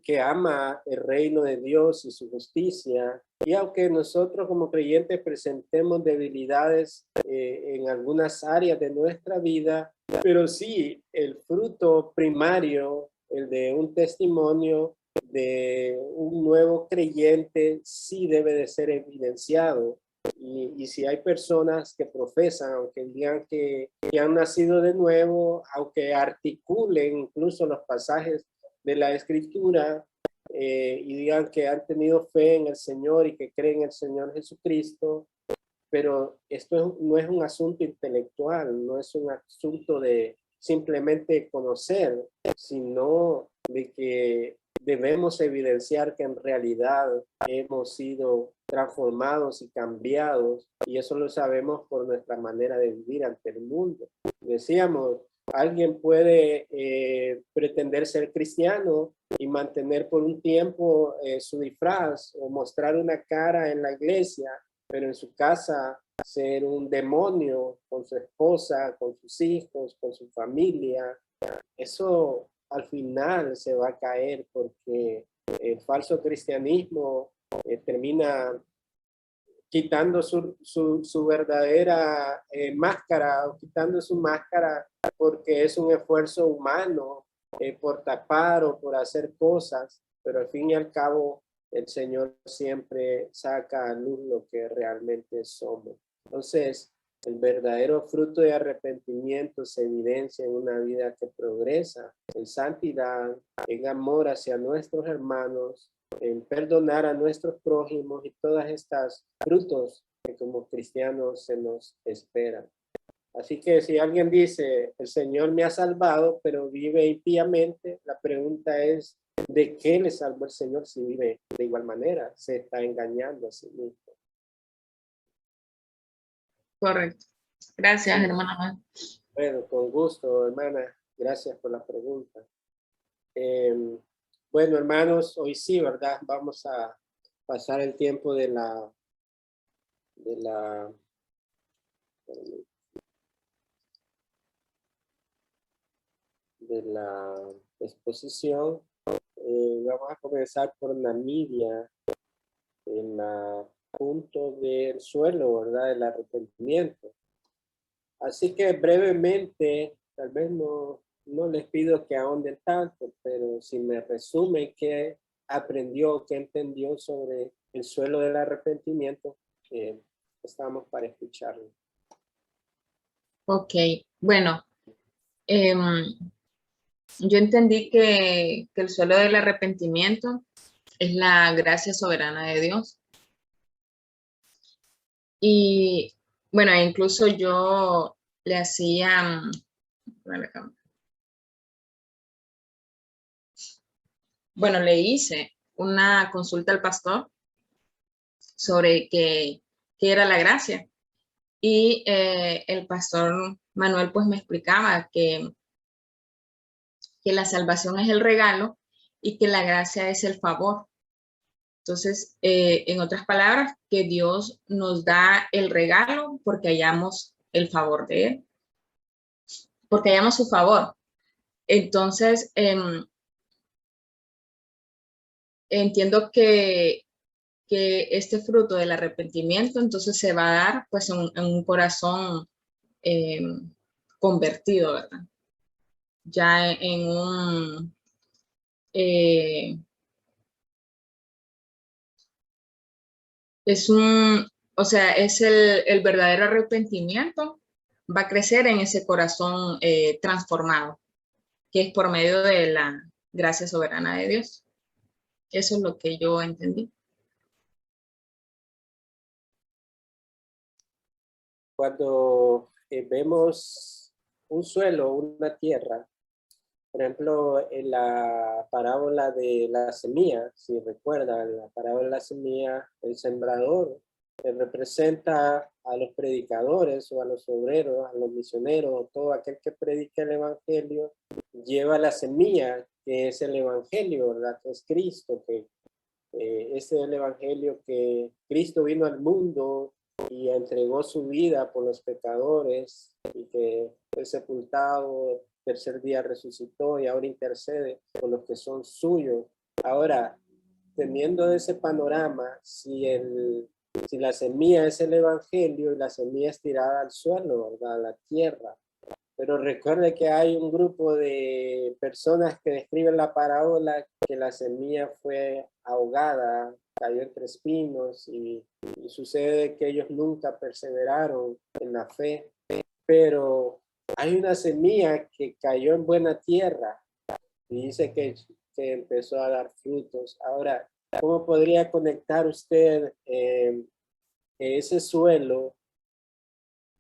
que ama el reino de Dios y su justicia. Y aunque nosotros como creyentes presentemos debilidades en algunas áreas de nuestra vida, pero sí el fruto primario, el de un testimonio de un nuevo creyente, sí debe de ser evidenciado Y si hay personas que profesan, aunque digan que han nacido de nuevo, aunque articulen incluso los pasajes de la Escritura, y digan que han tenido fe en el Señor y que creen en el Señor Jesucristo, pero esto no es un asunto intelectual, no es un asunto de simplemente conocer, sino de que debemos evidenciar que en realidad hemos sido transformados y cambiados, y eso lo sabemos por nuestra manera de vivir ante el mundo. Decíamos, alguien puede pretender ser cristiano y mantener por un tiempo su disfraz o mostrar una cara en la iglesia, pero en su casa ser un demonio con su esposa, con sus hijos, con su familia. Eso al final se va a caer porque el falso cristianismo termina quitando su verdadera máscara, o quitando su máscara porque es un esfuerzo humano por tapar o por hacer cosas, pero al fin y al cabo el Señor siempre saca a luz lo que realmente somos. Entonces, el verdadero fruto de arrepentimiento se evidencia en una vida que progresa en santidad, en amor hacia nuestros hermanos, en perdonar a nuestros prójimos y todas estas frutos que como cristianos se nos esperan. Así que si alguien dice, el Señor me ha salvado, pero vive impíamente, la pregunta es, ¿de qué le salvó el Señor si vive de igual manera? Se está engañando a sí mismo. Correcto. Gracias, hermana. Bueno, con gusto, hermana. Gracias por la pregunta. Bueno, hermanos, hoy sí, ¿verdad? Vamos a pasar el tiempo de la exposición. Vamos a comenzar por Namibia, en la punto del suelo, ¿verdad? El arrepentimiento. Así que brevemente, tal vez no les pido que ahonden tanto, pero si me resumen qué aprendió, qué entendió sobre el suelo del arrepentimiento, estamos para escucharlo. Ok, bueno, yo entendí que el suelo del arrepentimiento es la gracia soberana de Dios. Y bueno, incluso yo le hacía, bueno, le hice una consulta al pastor sobre qué era la gracia. Y el pastor Manuel pues me explicaba que la salvación es el regalo y que la gracia es el favor. Entonces, en otras palabras, que Dios nos da el regalo porque hallamos el favor de Él, porque hallamos su favor. Entonces, entiendo que este fruto del arrepentimiento entonces se va a dar pues en un corazón convertido, ¿verdad? Ya en un o sea, es el verdadero arrepentimiento, va a crecer en ese corazón transformado, que es por medio de la gracia soberana de Dios. Eso es lo que yo entendí. Cuando vemos un suelo, una tierra, por ejemplo, en la parábola de la semilla, si recuerdan, la parábola de la semilla, el sembrador representa a los predicadores o a los obreros, a los misioneros, todo aquel que predica el evangelio, lleva la semilla, que es el evangelio, ¿verdad? Que es Cristo, que este es el evangelio que Cristo vino al mundo y entregó su vida por los pecadores y que fue sepultado, tercer día resucitó y ahora intercede por los que son suyos. Ahora, teniendo ese panorama, si la semilla es el evangelio y la semilla es tirada al suelo, ¿verdad? A la tierra. Pero recuerde que hay un grupo de personas que describen la parábola que la semilla fue ahogada, cayó entre espinos y sucede que ellos nunca perseveraron en la fe, pero hay una semilla que cayó en buena tierra y dice que empezó a dar frutos. Ahora, ¿cómo podría conectar usted ese suelo,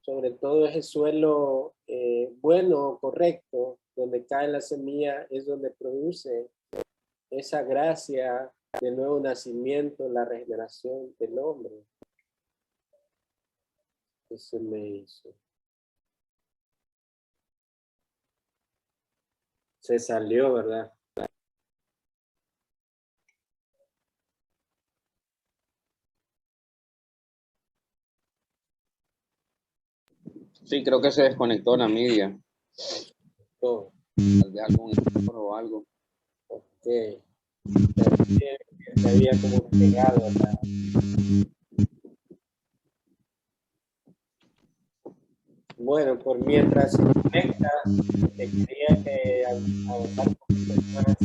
sobre todo ese suelo bueno o correcto, donde cae la semilla, es donde produce esa gracia del nuevo nacimiento, la regeneración del hombre? ¿Qué se me hizo? Se salió, ¿verdad? Sí, creo que se desconectó la media. Todo. Tal vez algún error o algo. Ok. Se había como pegado, ¿verdad? Bueno, por mientras se conecta, quería que avanzar un poquito más.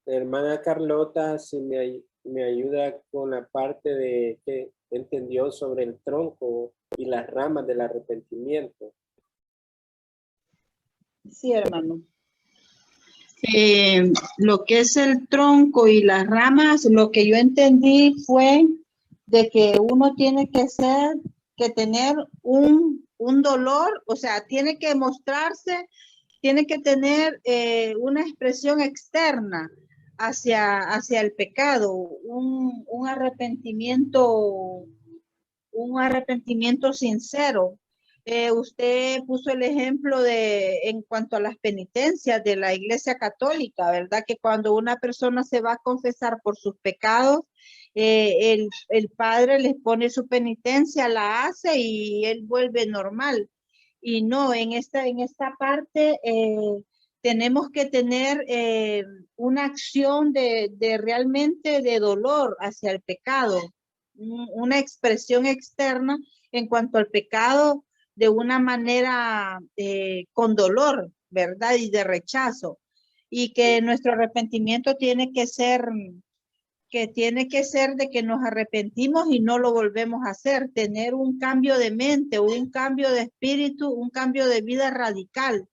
Hermana Carlota, si me ayuda con la parte de que entendió sobre el tronco y las ramas del arrepentimiento. Sí, hermano. Lo que es el tronco y las ramas, lo que yo entendí fue de que uno tiene que tener un dolor, o sea, tiene que mostrarse, tiene que tener una expresión externa hacia el pecado, un arrepentimiento sincero. Usted puso el ejemplo en cuanto a las penitencias de la Iglesia Católica, ¿verdad? Que cuando una persona se va a confesar por sus pecados, el Padre les pone su penitencia, la hace y él vuelve normal. Y no, en esta parte tenemos que tener una acción de realmente de dolor hacia el pecado, una expresión externa en cuanto al pecado de una manera con dolor, ¿verdad? Y de rechazo. Y que nuestro arrepentimiento tiene que ser de que nos arrepentimos y no lo volvemos a hacer, tener un cambio de mente, un cambio de espíritu, un cambio de vida radical,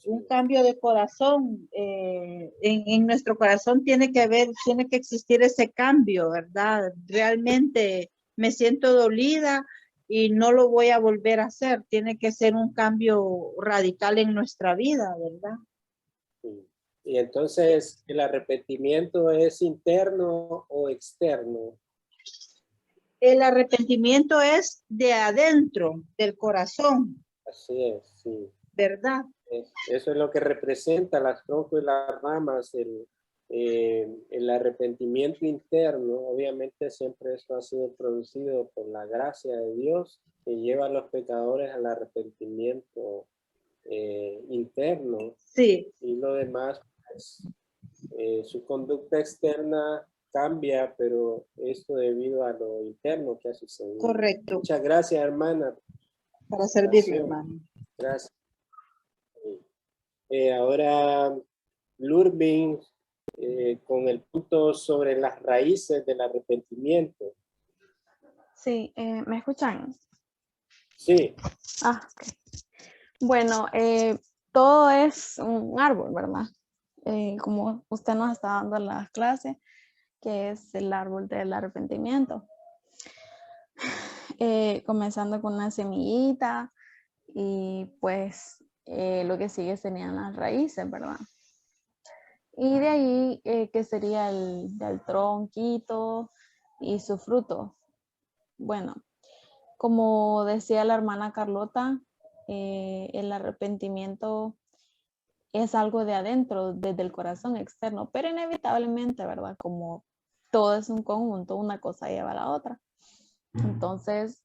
un cambio de corazón. En nuestro corazón tiene que existir ese cambio, ¿verdad? Realmente me siento dolida y no lo voy a volver a hacer. Tiene que ser un cambio radical en nuestra vida, ¿verdad? Y entonces, ¿el arrepentimiento es interno o externo? El arrepentimiento es de adentro, del corazón. Así es, sí. ¿Verdad? Eso es lo que representa las troncos y las ramas, el arrepentimiento interno. Obviamente siempre esto ha sido producido por la gracia de Dios que lleva a los pecadores al arrepentimiento interno. Sí. Y lo demás, pues, su conducta externa cambia, pero esto debido a lo interno que ha sucedido. Correcto. Muchas gracias, hermana. Para servirle, hermano. Gracias. Ahora, Lurbin, con el punto sobre las raíces del arrepentimiento. Sí, ¿me escuchan? Sí. Ah, ok. Bueno, todo es un árbol, ¿verdad? Como usted nos está dando en la clase, que es el árbol del arrepentimiento. Comenzando con una semillita y pues lo que sigue serían las raíces, ¿verdad? Y de ahí, que sería del tronquito y su fruto. Bueno, como decía la hermana Carlota, el arrepentimiento es algo de adentro, desde el corazón externo, pero inevitablemente, ¿verdad? Como todo es un conjunto, una cosa lleva a la otra. Entonces,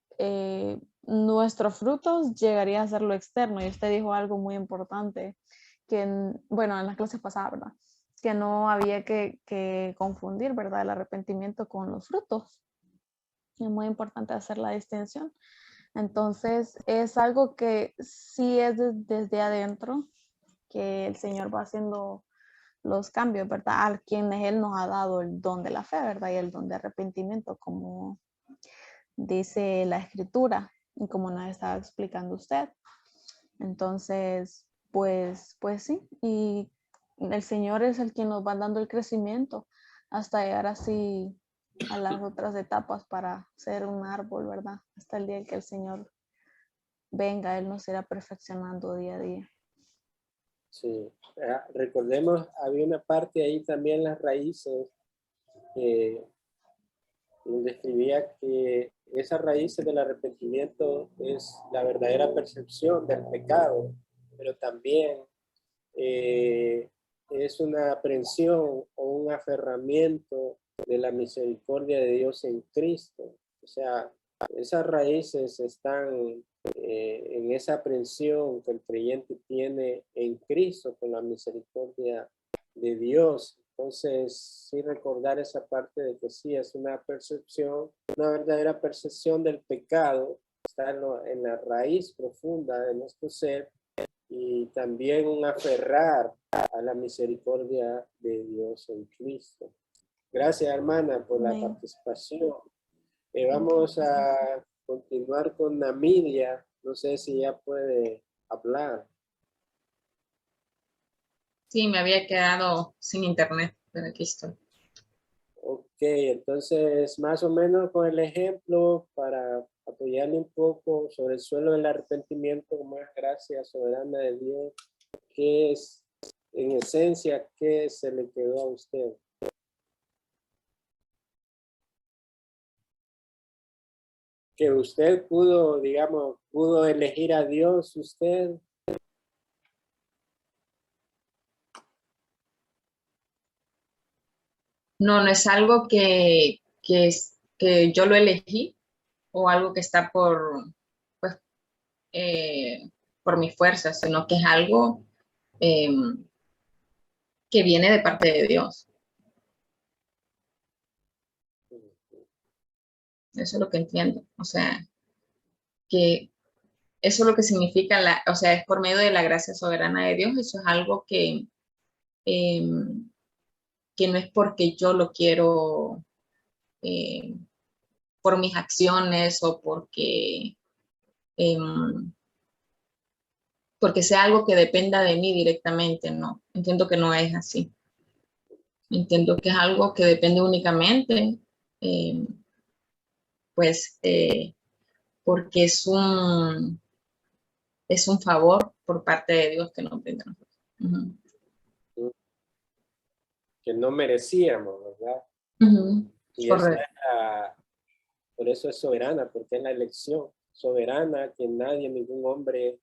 nuestros frutos llegaría a ser lo externo. Y usted dijo algo muy importante, que, bueno, en las clases pasadas, ¿verdad? Que no había que confundir, ¿verdad? El arrepentimiento con los frutos. Es muy importante hacer la distinción. Entonces, es algo que sí es desde adentro, que el Señor va haciendo los cambios, ¿verdad? A quienes Él nos ha dado el don de la fe, ¿verdad? Y el don de arrepentimiento, como dice la Escritura y como nos estaba explicando usted. Entonces, pues sí, y el Señor es el que nos va dando el crecimiento hasta llegar así a las otras etapas para ser un árbol, ¿verdad? Hasta el día en que el Señor venga, Él nos irá perfeccionando día a día. Sí, recordemos, había una parte ahí también, las raíces, donde escribía que esas raíces del arrepentimiento es la verdadera percepción del pecado, pero también es una aprensión o un aferramiento de la misericordia de Dios en Cristo. O sea, esas raíces están en esa aprensión que el creyente tiene en Cristo con la misericordia de Dios. Entonces, sí recordar esa parte de que sí es una percepción, una verdadera percepción del pecado, está en la raíz profunda de nuestro ser, y también un aferrar a la misericordia de Dios en Cristo. Gracias, hermana, por la participación. Vamos a continuar con Namilia. No sé si ya puede hablar. Sí, me había quedado sin internet, pero aquí estoy. Ok, entonces más o menos con el ejemplo para apoyarle un poco sobre el suelo del arrepentimiento, más gracia soberana de Dios, ¿qué es, en esencia, qué se le quedó a usted? Que usted pudo, digamos, pudo elegir a Dios, usted. No, no es algo que yo lo elegí o algo que está pues, por mi fuerza, sino que es algo que viene de parte de Dios. Eso es lo que entiendo. O sea, que eso es lo que significa, o sea, es por medio de la gracia soberana de Dios. Eso es algo que no es porque yo lo quiero por mis acciones o porque sea algo que dependa de mí directamente, no. Entiendo que no es así. Entiendo que es algo que depende únicamente, porque es un favor por parte de Dios que nos brinda a nosotros. Que no merecíamos, ¿verdad? Y Correcto. por eso es soberana, porque es la elección soberana que nadie, ningún hombre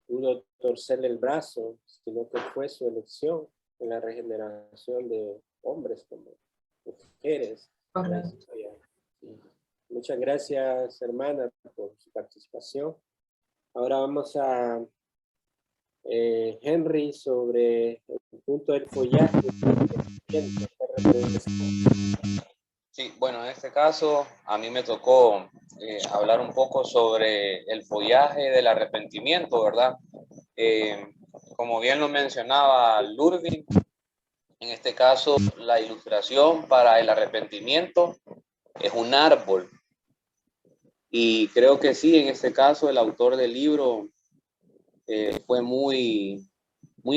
pudo torcerle el brazo, sino que fue su elección en la regeneración de hombres como mujeres. Correcto. Muchas gracias, hermana, por su participación. Ahora vamos a Henry sobre el punto del follaje. Sí, bueno, en este caso a mí me tocó hablar un poco sobre el follaje del arrepentimiento, ¿verdad? Como bien lo mencionaba Ludwig, en este caso la ilustración para el arrepentimiento es un árbol. Y creo que sí, en este caso el autor del libro fue muy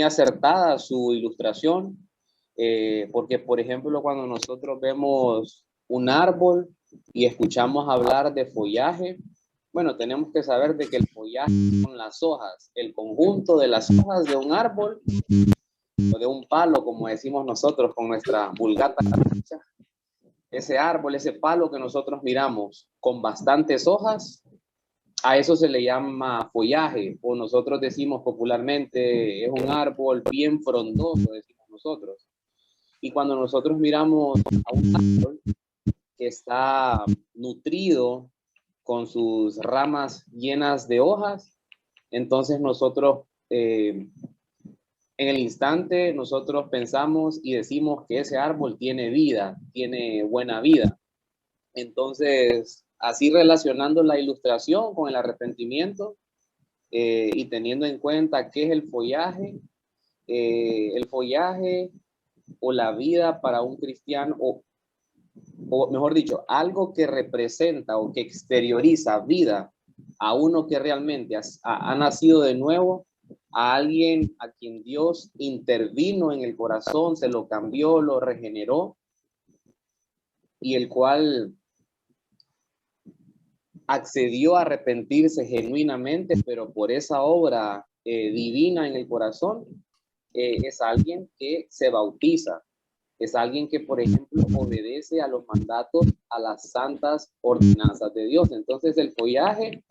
acertada su ilustración, porque por ejemplo cuando nosotros vemos un árbol y escuchamos hablar de follaje, bueno, tenemos que saber de que el follaje son las hojas, el conjunto de las hojas de un árbol o de un palo, como decimos nosotros con nuestra vulgata. Ese árbol, ese palo que nosotros miramos con bastantes hojas, a eso se le llama follaje, o nosotros decimos popularmente, es un árbol bien frondoso, decimos nosotros. Y cuando nosotros miramos a un árbol que está nutrido con sus ramas llenas de hojas, entonces nosotros, en el instante, nosotros pensamos y decimos que ese árbol tiene vida, tiene buena vida. Entonces, así relacionando la ilustración con el arrepentimiento y teniendo en cuenta qué es el follaje o la vida para un cristiano, o mejor dicho, algo que representa o que exterioriza vida a uno que realmente ha nacido de nuevo, a alguien a quien Dios intervino en el corazón, se lo cambió, lo regeneró, y el cual accedió a arrepentirse genuinamente, pero por esa obra divina en el corazón, es alguien que se bautiza, es alguien que, por ejemplo, obedece a los mandatos, a las santas ordenanzas de Dios. Entonces, el follaje,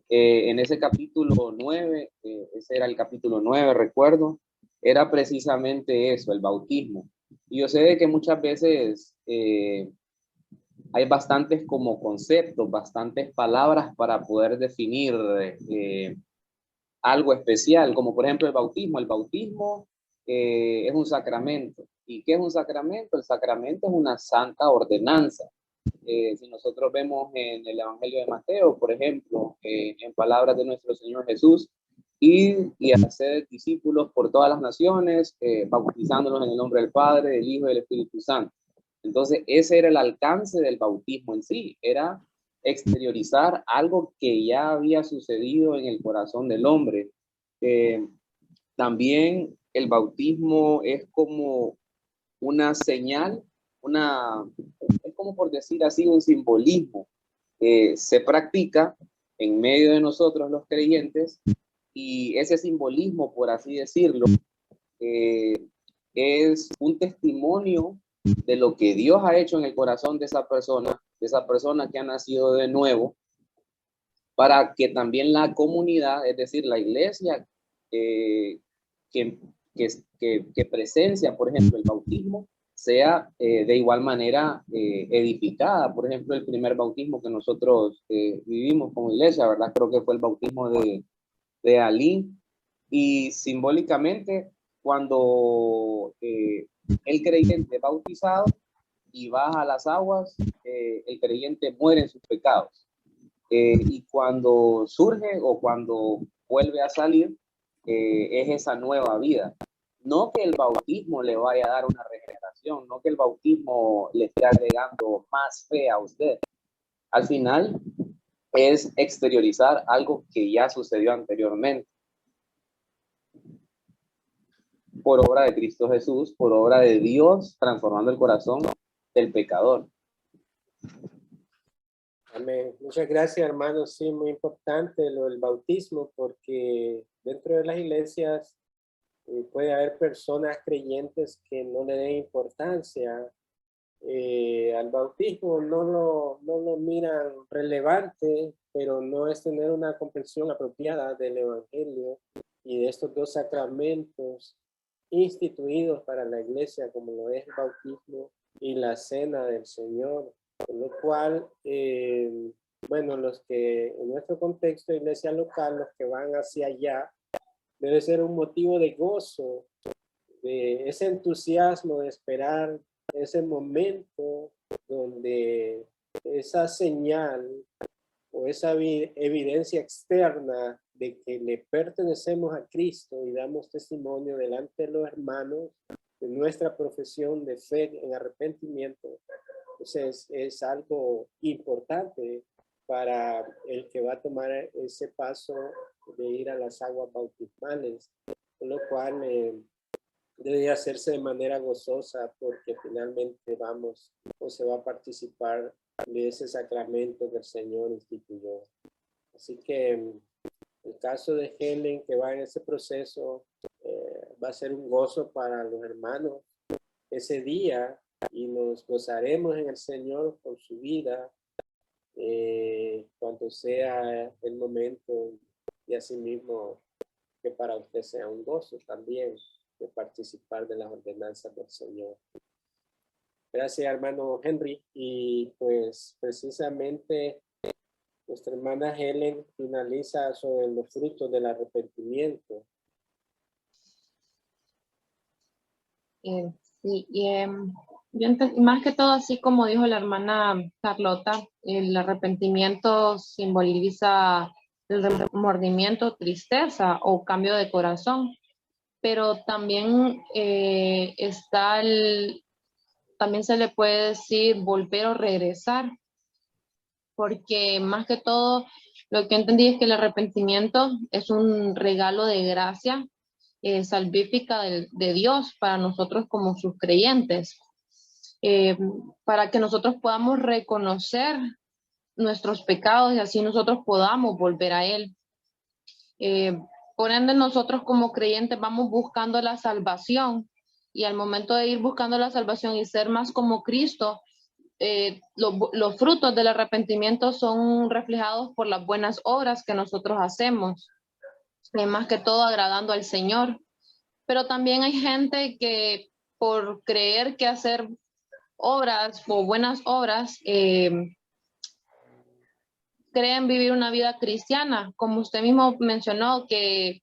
en ese capítulo 9, ese era el capítulo 9, recuerdo, era precisamente eso, el bautismo. Y yo sé de que muchas veces hay bastantes como conceptos, bastantes palabras para poder definir algo especial, como por ejemplo el bautismo. El bautismo es un sacramento. ¿Y qué es un sacramento? El sacramento es una santa ordenanza. Si nosotros vemos en el Evangelio de Mateo, por ejemplo, en palabras de nuestro Señor Jesús, y hacer discípulos por todas las naciones, bautizándolos en el nombre del Padre, del Hijo y del Espíritu Santo. Entonces, ese era el alcance del bautismo en sí, era exteriorizar algo que ya había sucedido en el corazón del hombre. También el bautismo es como una señal, es como por decir así, un simbolismo. Se practica en medio de nosotros los creyentes, y ese simbolismo, por así decirlo, es un testimonio de lo que Dios ha hecho en el corazón de esa persona que ha nacido de nuevo, para que también la comunidad, es decir, la iglesia, que presencia, por ejemplo, el bautismo, sea de igual manera edificada. Por ejemplo, el primer bautismo que nosotros vivimos como iglesia, ¿verdad? Creo que fue el bautismo de Ali, y simbólicamente, cuando el creyente es bautizado y baja a las aguas, el creyente muere en sus pecados. Y cuando surge o cuando vuelve a salir, es esa nueva vida. No que el bautismo le vaya a dar una regeneración, no que el bautismo le esté agregando más fe a usted. Al final es exteriorizar algo que ya sucedió anteriormente, por obra de Cristo Jesús, por obra de Dios, transformando el corazón del pecador. Amén. Muchas gracias, hermanos. Sí, muy importante lo del bautismo, porque dentro de las iglesias puede haber personas creyentes que no le den importancia al bautismo, no lo miran relevante, pero no es tener una comprensión apropiada del evangelio y de estos dos sacramentos instituidos para la iglesia, como lo es el bautismo y la cena del Señor. Con lo cual, bueno, los que en nuestro contexto de iglesia local, los que van hacia allá, debe ser un motivo de gozo, de ese entusiasmo de esperar ese momento donde esa señal o esa evidencia externa de que le pertenecemos a Cristo y damos testimonio delante de los hermanos de nuestra profesión de fe en arrepentimiento. Entonces es algo importante para el que va a tomar ese paso de ir a las aguas bautismales, con lo cual debe hacerse de manera gozosa, porque finalmente vamos o se va a participar de ese sacramento que el Señor instituyó. Así que el caso de Helen, que va en ese proceso, va a ser un gozo para los hermanos ese día, y nos gozaremos en el Señor por su vida cuando sea el momento, y asimismo que para usted sea un gozo también de participar de las ordenanzas del Señor. Gracias, hermano Henry. Y pues precisamente nuestra hermana Helen finaliza sobre los frutos del arrepentimiento. Sí, yo más que todo, así como dijo la hermana Carlota, el arrepentimiento simboliza el remordimiento, tristeza o cambio de corazón. pero también también se le puede decir volver o regresar, porque más que todo lo que entendí es que el arrepentimiento es un regalo de gracia salvífica de Dios para nosotros como sus creyentes, para que nosotros podamos reconocer nuestros pecados y así nosotros podamos volver a Él. Por ende, nosotros como creyentes vamos buscando la salvación, y al momento de ir buscando la salvación y ser más como Cristo, los frutos del arrepentimiento son reflejados por las buenas obras que nosotros hacemos, más que todo agradando al Señor. Pero también hay gente que por creer que hacer obras o buenas obras, creen vivir una vida cristiana, como usted mismo mencionó, que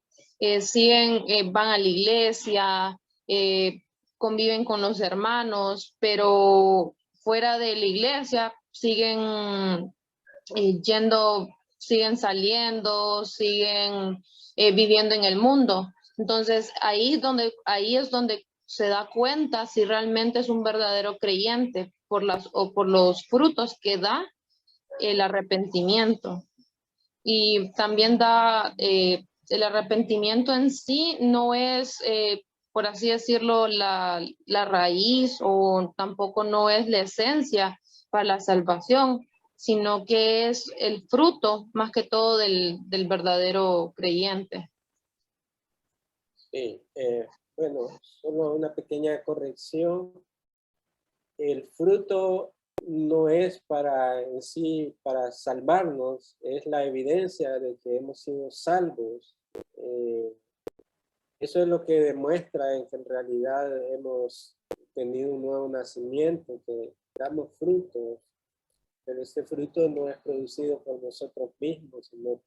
van a la iglesia, conviven con los hermanos, pero fuera de la iglesia siguen siguen saliendo, siguen viviendo en el mundo. Entonces ahí es donde se da cuenta si realmente es un verdadero creyente por los frutos que da el arrepentimiento. Y también el arrepentimiento en sí no es, por así decirlo, la raíz, o tampoco no es la esencia para la salvación, sino que es el fruto más que todo del verdadero creyente. Sí, bueno, solo una pequeña corrección. El fruto no es en sí para salvarnos, es la evidencia de que hemos sido salvos. Eso es lo que demuestra en que en realidad hemos tenido un nuevo nacimiento, que damos frutos, pero este fruto no es producido por nosotros mismos, sino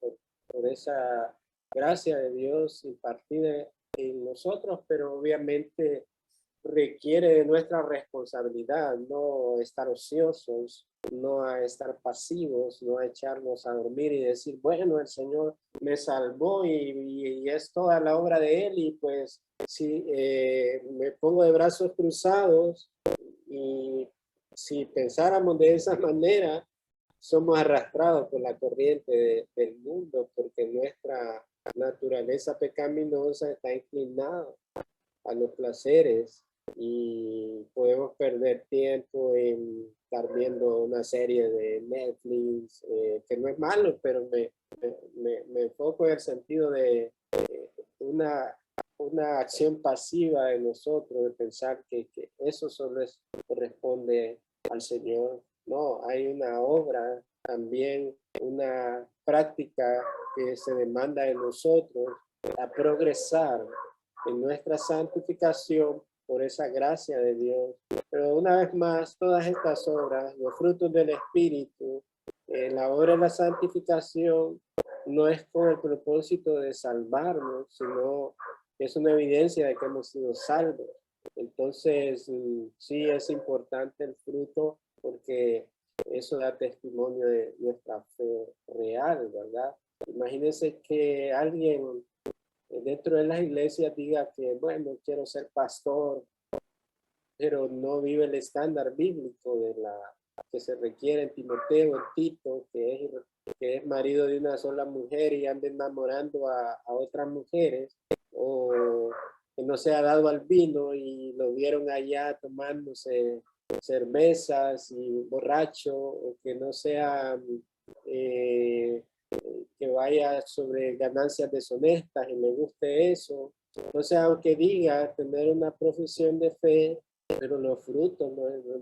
por esa gracia de Dios impartida en nosotros, pero obviamente requiere de nuestra responsabilidad, no estar ociosos, no a estar pasivos, no a echarnos a dormir y decir, bueno, el Señor me salvó y es toda la obra de Él, y pues si me pongo de brazos cruzados, y si pensáramos de esa manera, somos arrastrados por la corriente del mundo, porque nuestra naturaleza pecaminosa está inclinada a los placeres, y podemos perder tiempo en estar viendo una serie de Netflix, que no es malo, pero me enfoco en el sentido de una acción pasiva de nosotros, de pensar que eso solo corresponde al Señor. No, hay una obra, también una práctica que se demanda de nosotros a progresar en nuestra santificación por esa gracia de Dios. Pero una vez más, todas estas obras, los frutos del Espíritu, la obra de la santificación, no es con el propósito de salvarnos, sino que es una evidencia de que hemos sido salvos. Entonces, sí es importante el fruto, porque eso da testimonio de nuestra fe real, ¿verdad? Imagínense que alguien dentro de las iglesias diga que, bueno, quiero ser pastor, pero no vive el estándar bíblico que se requiere en Timoteo, en Tito, que es marido de una sola mujer y anda enamorando a otras mujeres, o que no se ha dado al vino y lo vieron allá tomándose cervezas y borracho, o que no sea que vaya sobre ganancias deshonestas y le guste eso. Entonces, aunque diga tener una profesión de fe, pero los frutos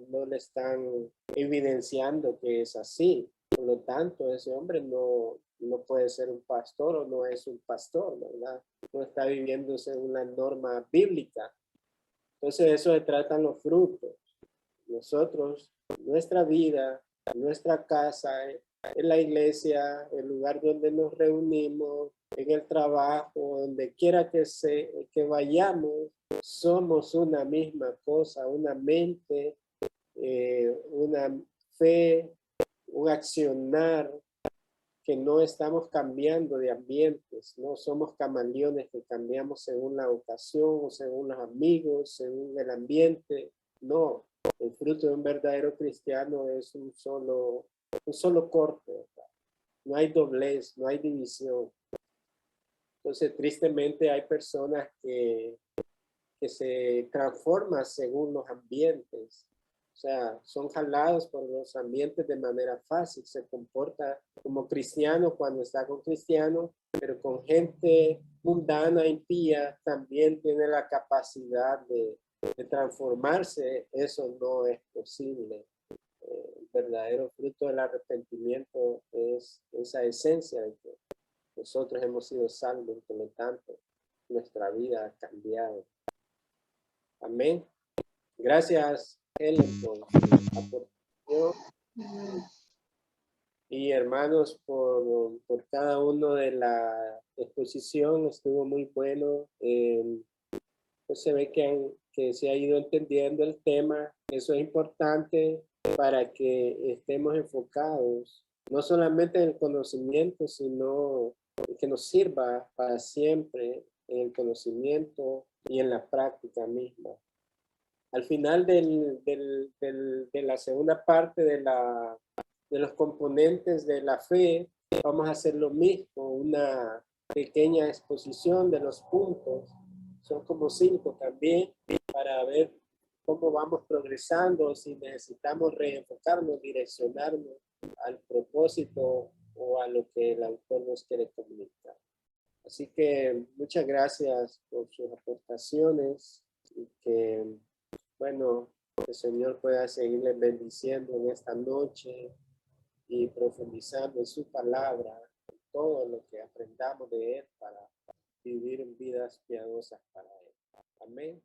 no le están evidenciando que es así. Por lo tanto, ese hombre no puede ser un pastor, o no es un pastor, ¿verdad? No está viviendo según la norma bíblica. Entonces, de eso se tratan los frutos. Nosotros, nuestra vida, nuestra casa, en la iglesia, el lugar donde nos reunimos, en el trabajo, donde quiera que vayamos, somos una misma cosa, una mente, una fe, un accionar, que no estamos cambiando de ambiente, ambientes. No somos camaleones que cambiamos según la ocasión, o según los amigos, según el ambiente. No, el fruto de un verdadero cristiano es un solo corte, ¿verdad? No hay doblez, no hay división. Entonces, tristemente hay personas que se transforman según los ambientes. O sea, son jalados por los ambientes de manera fácil. Se comporta como cristiano cuando está con cristiano, pero con gente mundana, impía, también tiene la capacidad de transformarse. Eso no es posible. El verdadero fruto del arrepentimiento es esa esencia de que nosotros hemos sido salvos, por lo tanto, nuestra vida ha cambiado. Amén. Gracias, Helen, por su aportación. Y hermanos, por cada uno de la exposición, estuvo muy bueno. Pues se ve que se ha ido entendiendo el tema. Eso es importante para que estemos enfocados, no solamente en el conocimiento, sino que nos sirva para siempre en el conocimiento y en la práctica misma. Al final de la segunda parte de los componentes de la fe, vamos a hacer lo mismo, una pequeña exposición de los puntos. Son como 5 también, para ver cómo vamos progresando, si necesitamos reenfocarnos, direccionarnos al propósito o a lo que el autor nos quiere comunicar. Así que muchas gracias por sus aportaciones y que, bueno, el Señor pueda seguirles bendiciendo en esta noche y profundizando en su palabra, en todo lo que aprendamos de Él para vivir en vidas piadosas para Él. Amén.